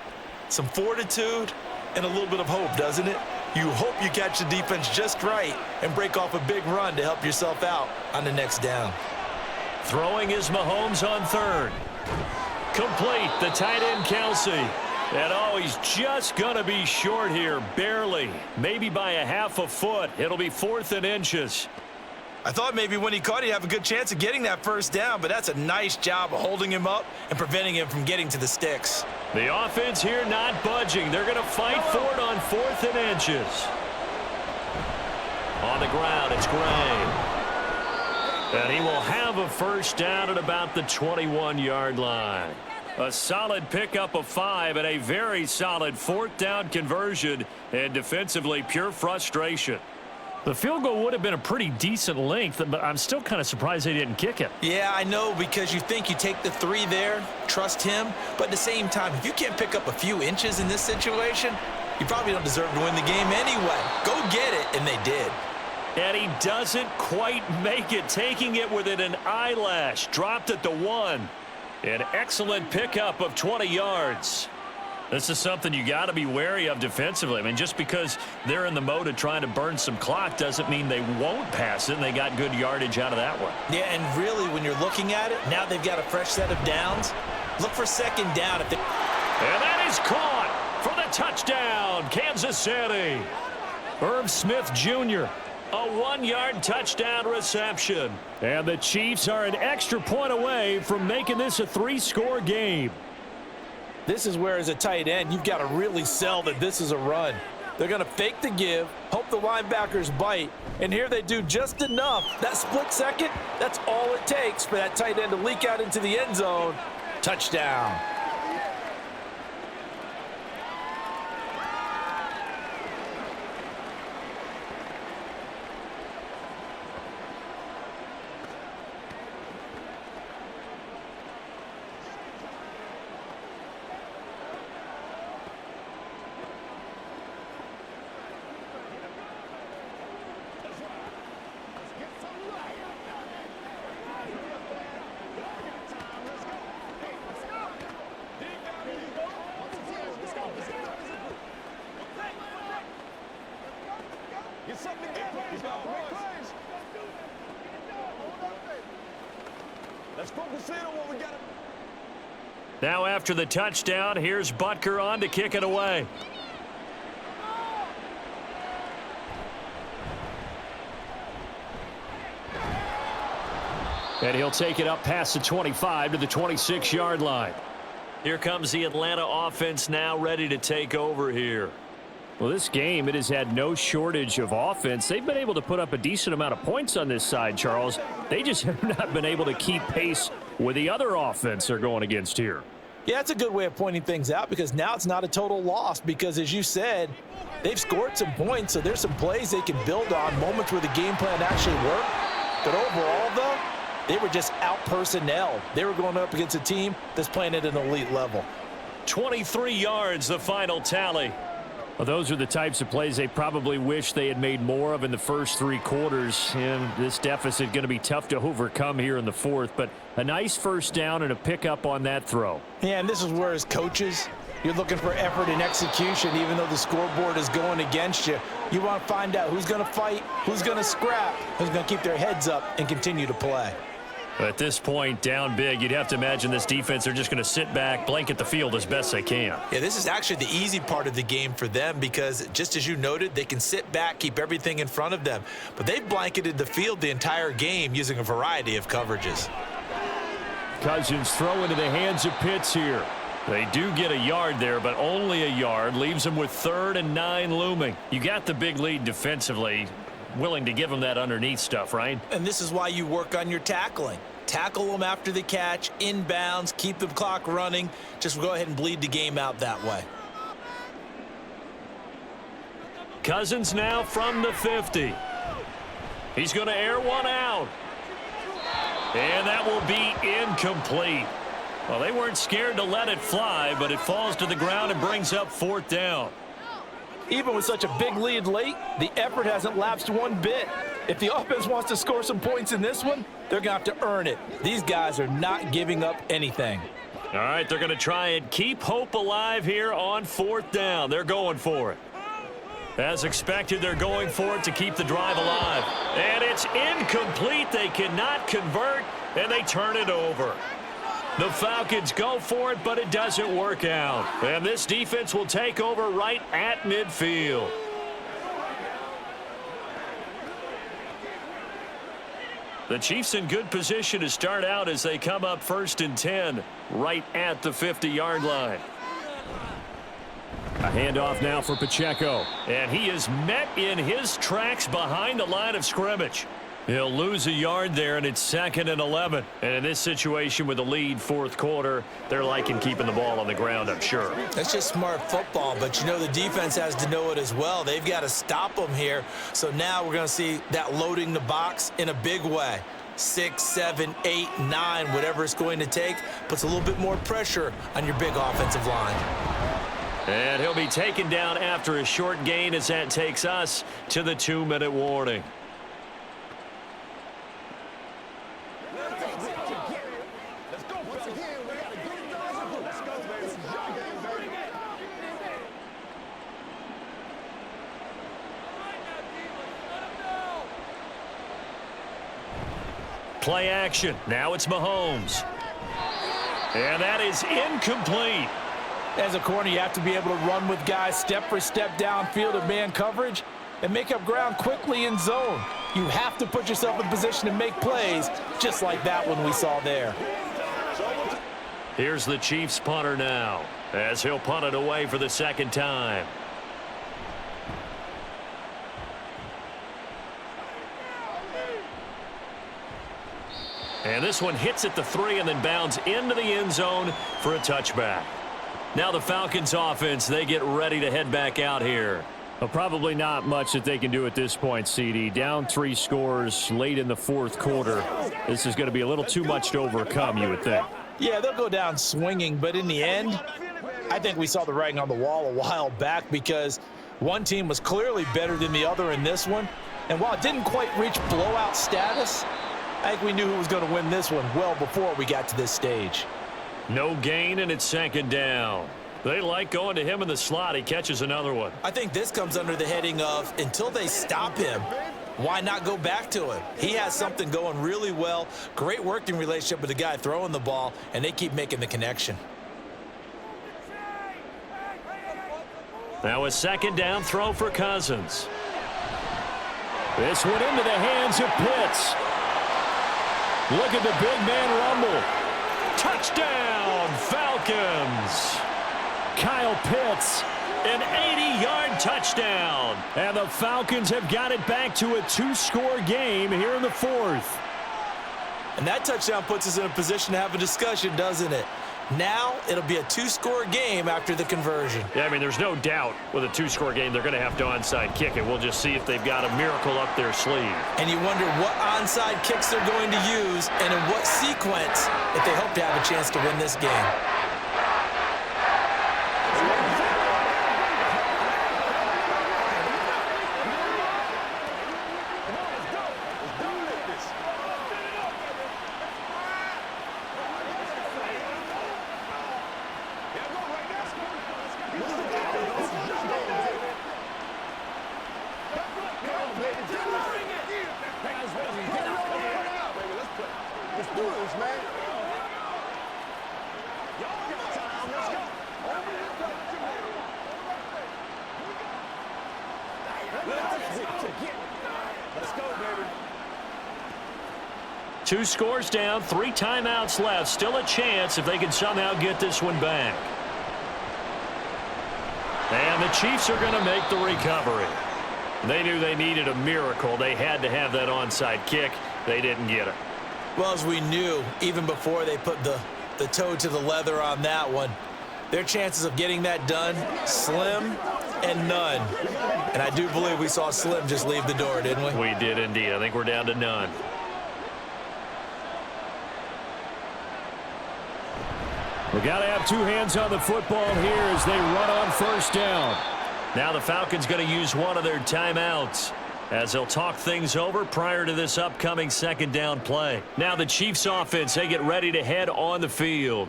some fortitude, and a little bit of hope, doesn't it? You hope you catch the defense just right and break off a big run to help yourself out on the next down. Throwing is Mahomes on 3rd. Complete, the tight end Kelsey. And oh, he's just going to be short here, barely. Maybe by a half a foot. It'll be 4th and inches. I thought maybe when he caught it, he'd have a good chance of getting that first down, but that's a nice job of holding him up and preventing him from getting to the sticks. The offense here not budging. They're going to fight for it on 4th and inches. On the ground, it's Gray. And he will have a first down at about the 21-yard line. A solid pickup of 5 and a very solid 4th down conversion, and defensively pure frustration. The field goal would have been a pretty decent length, but I'm still kind of surprised they didn't kick it. Yeah, I know, because you think you take the 3 there, trust him, but at the same time, if you can't pick up a few inches in this situation, you probably don't deserve to win the game anyway. Go get it, and they did. And he doesn't quite make it, taking it within an eyelash. Dropped at the 1. An excellent pickup of 20 yards. This is something you got to be wary of defensively. I mean, just because they're in the mode of trying to burn some clock doesn't mean they won't pass it, and they got good yardage out of that one. Yeah, and really, when you're looking at it, now they've got a fresh set of downs. Look for 2nd down. And that is caught for the touchdown, Kansas City. Irv Smith Jr., a 1-yard touchdown reception. And the Chiefs are an extra point away from making this a 3-score game. This is where, as a tight end, you've got to really sell that this is a run. They're going to fake the give, hope the linebackers bite, and here they do just enough. That split second, that's all it takes for that tight end to leak out into the end zone. Touchdown. Let's focus in on what we got. Now after the touchdown, here's Butker on to kick it away. And he'll take it up past the 25 to the 26-yard line. Here comes the Atlanta offense now ready to take over here. Well, this game, it has had no shortage of offense. They've been able to put up a decent amount of points on this side, Charles. They just have not been able to keep pace with the other offense they're going against here. Yeah, that's a good way of pointing things out, because now it's not a total loss, because as you said, they've scored some points, so there's some plays they can build on, moments where the game plan actually worked. But overall, though, they were just out-personnel. They were going up against a team that's playing at an elite level. 23 yards, the final tally. Well, those are the types of plays they probably wish they had made more of in the first 3 quarters. And this deficit going to be tough to overcome here in the 4th. But a nice first down and a pickup on that throw. Yeah, and this is where, as coaches, you're looking for effort and execution, even though the scoreboard is going against you. You want to find out who's going to fight, who's going to scrap, who's going to keep their heads up and continue to play. At this point, down big, you'd have to imagine this defense are just going to sit back, blanket the field as best they can. Yeah, this is actually the easy part of the game for them, because just as you noted, they can sit back, keep everything in front of them. But they've blanketed the field the entire game using a variety of coverages. Cousins throw into the hands of Pitts here. They do get a yard there, but only a yard. Leaves them with 3rd and 9 looming. You got the big lead defensively. Willing to give them that underneath stuff, right? And this is why you work on your tackling. Tackle them after the catch, inbounds, keep the clock running. Just go ahead and bleed the game out that way. Cousins now from the 50. He's going to air one out. And that will be incomplete. Well, they weren't scared to let it fly, but it falls to the ground and brings up 4th down. Even with such a big lead late, the effort hasn't lapsed one bit. If the offense wants to score some points in this one, they're going to have to earn it. These guys are not giving up anything. All right, they're going to try and keep hope alive here on 4th down. They're going for it. As expected, they're going for it to keep the drive alive. And it's incomplete. They cannot convert, and they turn it over. The Falcons go for it, but it doesn't work out. And this defense will take over right at midfield. The Chiefs in good position to start out as they come up 1st and 10 right at the 50-yard line. A handoff now for Pacheco. And he is met in his tracks behind the line of scrimmage. He'll lose a yard there, and it's 2nd and 11. And in this situation with the lead 4th quarter, they're liking keeping the ball on the ground, I'm sure. That's just smart football, but you know the defense has to know it as well. They've got to stop them here. So now we're going to see that loading the box in a big way. 6, 7, 8, 9, whatever it's going to take, puts a little bit more pressure on your big offensive line. And he'll be taken down after a short gain as that takes us to the 2-minute warning. Play action. Now it's Mahomes. And that is incomplete. As a corner, you have to be able to run with guys step for step downfield of man coverage and make up ground quickly in zone. You have to put yourself in position to make plays, just like that one we saw there. Here's the Chiefs punter now, as he'll punt it away for the 2nd time. And this one hits at the 3 and then bounds into the end zone for a touchback. Now the Falcons offense, they get ready to head back out here. Well, probably not much that they can do at this point, CD. Down 3 scores late in the 4th quarter. This is going to be a little too much to overcome, you would think. Yeah, they'll go down swinging, but in the end, I think we saw the writing on the wall a while back because one team was clearly better than the other in this one. And while it didn't quite reach blowout status, I think we knew who was going to win this one well before we got to this stage. No gain, and it's 2nd down. They like going to him in the slot. He catches another one. I think this comes under the heading of until they stop him, why not go back to him? He has something going really well. Great working relationship with the guy throwing the ball, and they keep making the connection. Now a 2nd down throw for Cousins. This one into the hands of Pitts. Look at the big man rumble. Touchdown, Falcons. Kyle Pitts, an 80-yard touchdown. And the Falcons have got it back to a 2-score game here in the 4th. And that touchdown puts us in a position to have a discussion, doesn't it? Now it'll be a 2-score game after the conversion. Yeah, I mean, there's no doubt with a 2-score game they're going to have to onside kick it. We'll just see if they've got a miracle up their sleeve. And you wonder what onside kicks they're going to use and in what sequence if they hope to have a chance to win this game. Two scores down, 3 timeouts left. Still a chance if they can somehow get this one back. And the Chiefs are going to make the recovery. They knew they needed a miracle. They had to have that onside kick. They didn't get it. Well, as we knew, even before they put the toe to the leather on that one, their chances of getting that done, slim and none. And I do believe we saw Slim just leave the door, didn't we? We did indeed. I think we're down to none. We got to have two hands on the football here as they run on first down. Now the Falcons going to use one of their timeouts as they'll talk things over prior to this upcoming second down play. Now the Chiefs offense, they get ready to head on the field.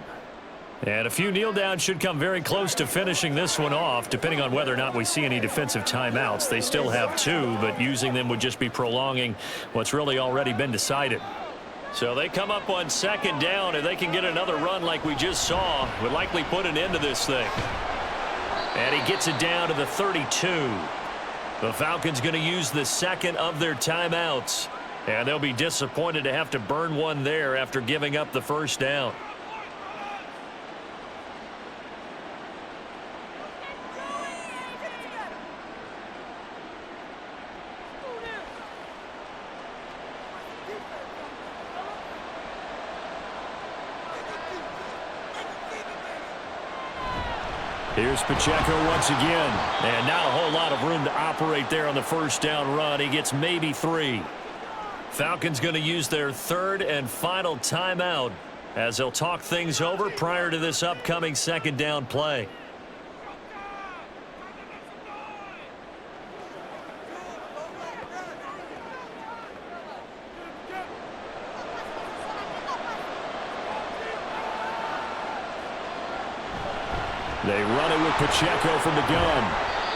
And a few kneel downs should come very close to finishing this one off, depending on whether or not we see any defensive timeouts. They still have two, but using them would just be prolonging what's really already been decided. So they come up on second down, and they can get another run like we just saw. Would likely put an end to this thing. And he gets it down to the 32. The Falcons going to use the second of their timeouts. And they'll be disappointed to have to burn one there after giving up the first down. Here's Pacheco once again, and not a whole lot of room to operate there on the first down run. He gets maybe 3. Falcons going to use their third and final timeout as they'll talk things over prior to this upcoming second down play. They run it with Pacheco from the gun.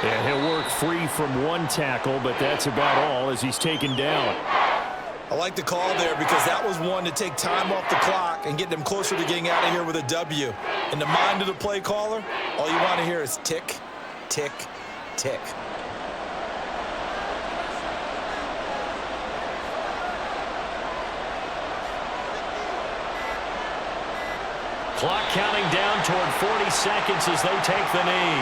And he'll work free from one tackle, but that's about all as he's taken down. I like the call there because that was one to take time off the clock and get them closer to getting out of here with a W. In the mind of the play caller, all you want to hear is tick, tick, tick. Clock counting down toward 40 seconds as they take the knee.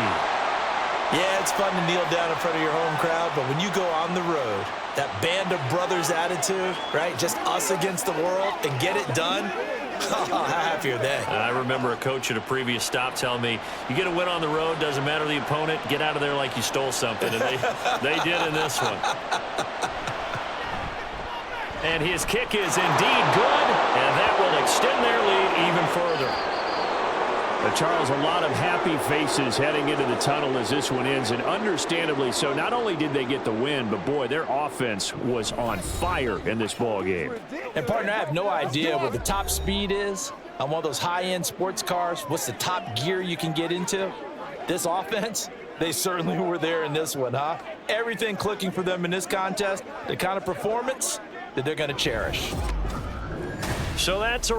Yeah, it's fun to kneel down in front of your home crowd, but when you go on the road, that band of brothers attitude, right? Just us against the world and get it done. How happy are they? I remember a coach at a previous stop telling me, you get a win on the road, doesn't matter the opponent, get out of there like you stole something. And they did in this one. And his kick is indeed good, and that will extend their lead even further. Charles, a lot of happy faces heading into the tunnel as this one ends, and understandably so. Not only did they get the win, but, boy, their offense was on fire in this ball game. And, partner, I have no idea what the top speed is on one of those high-end sports cars. What's the top gear you can get into? This offense, they certainly were there in this one, huh? Everything clicking for them in this contest, the kind of performance that they're going to cherish. So that's a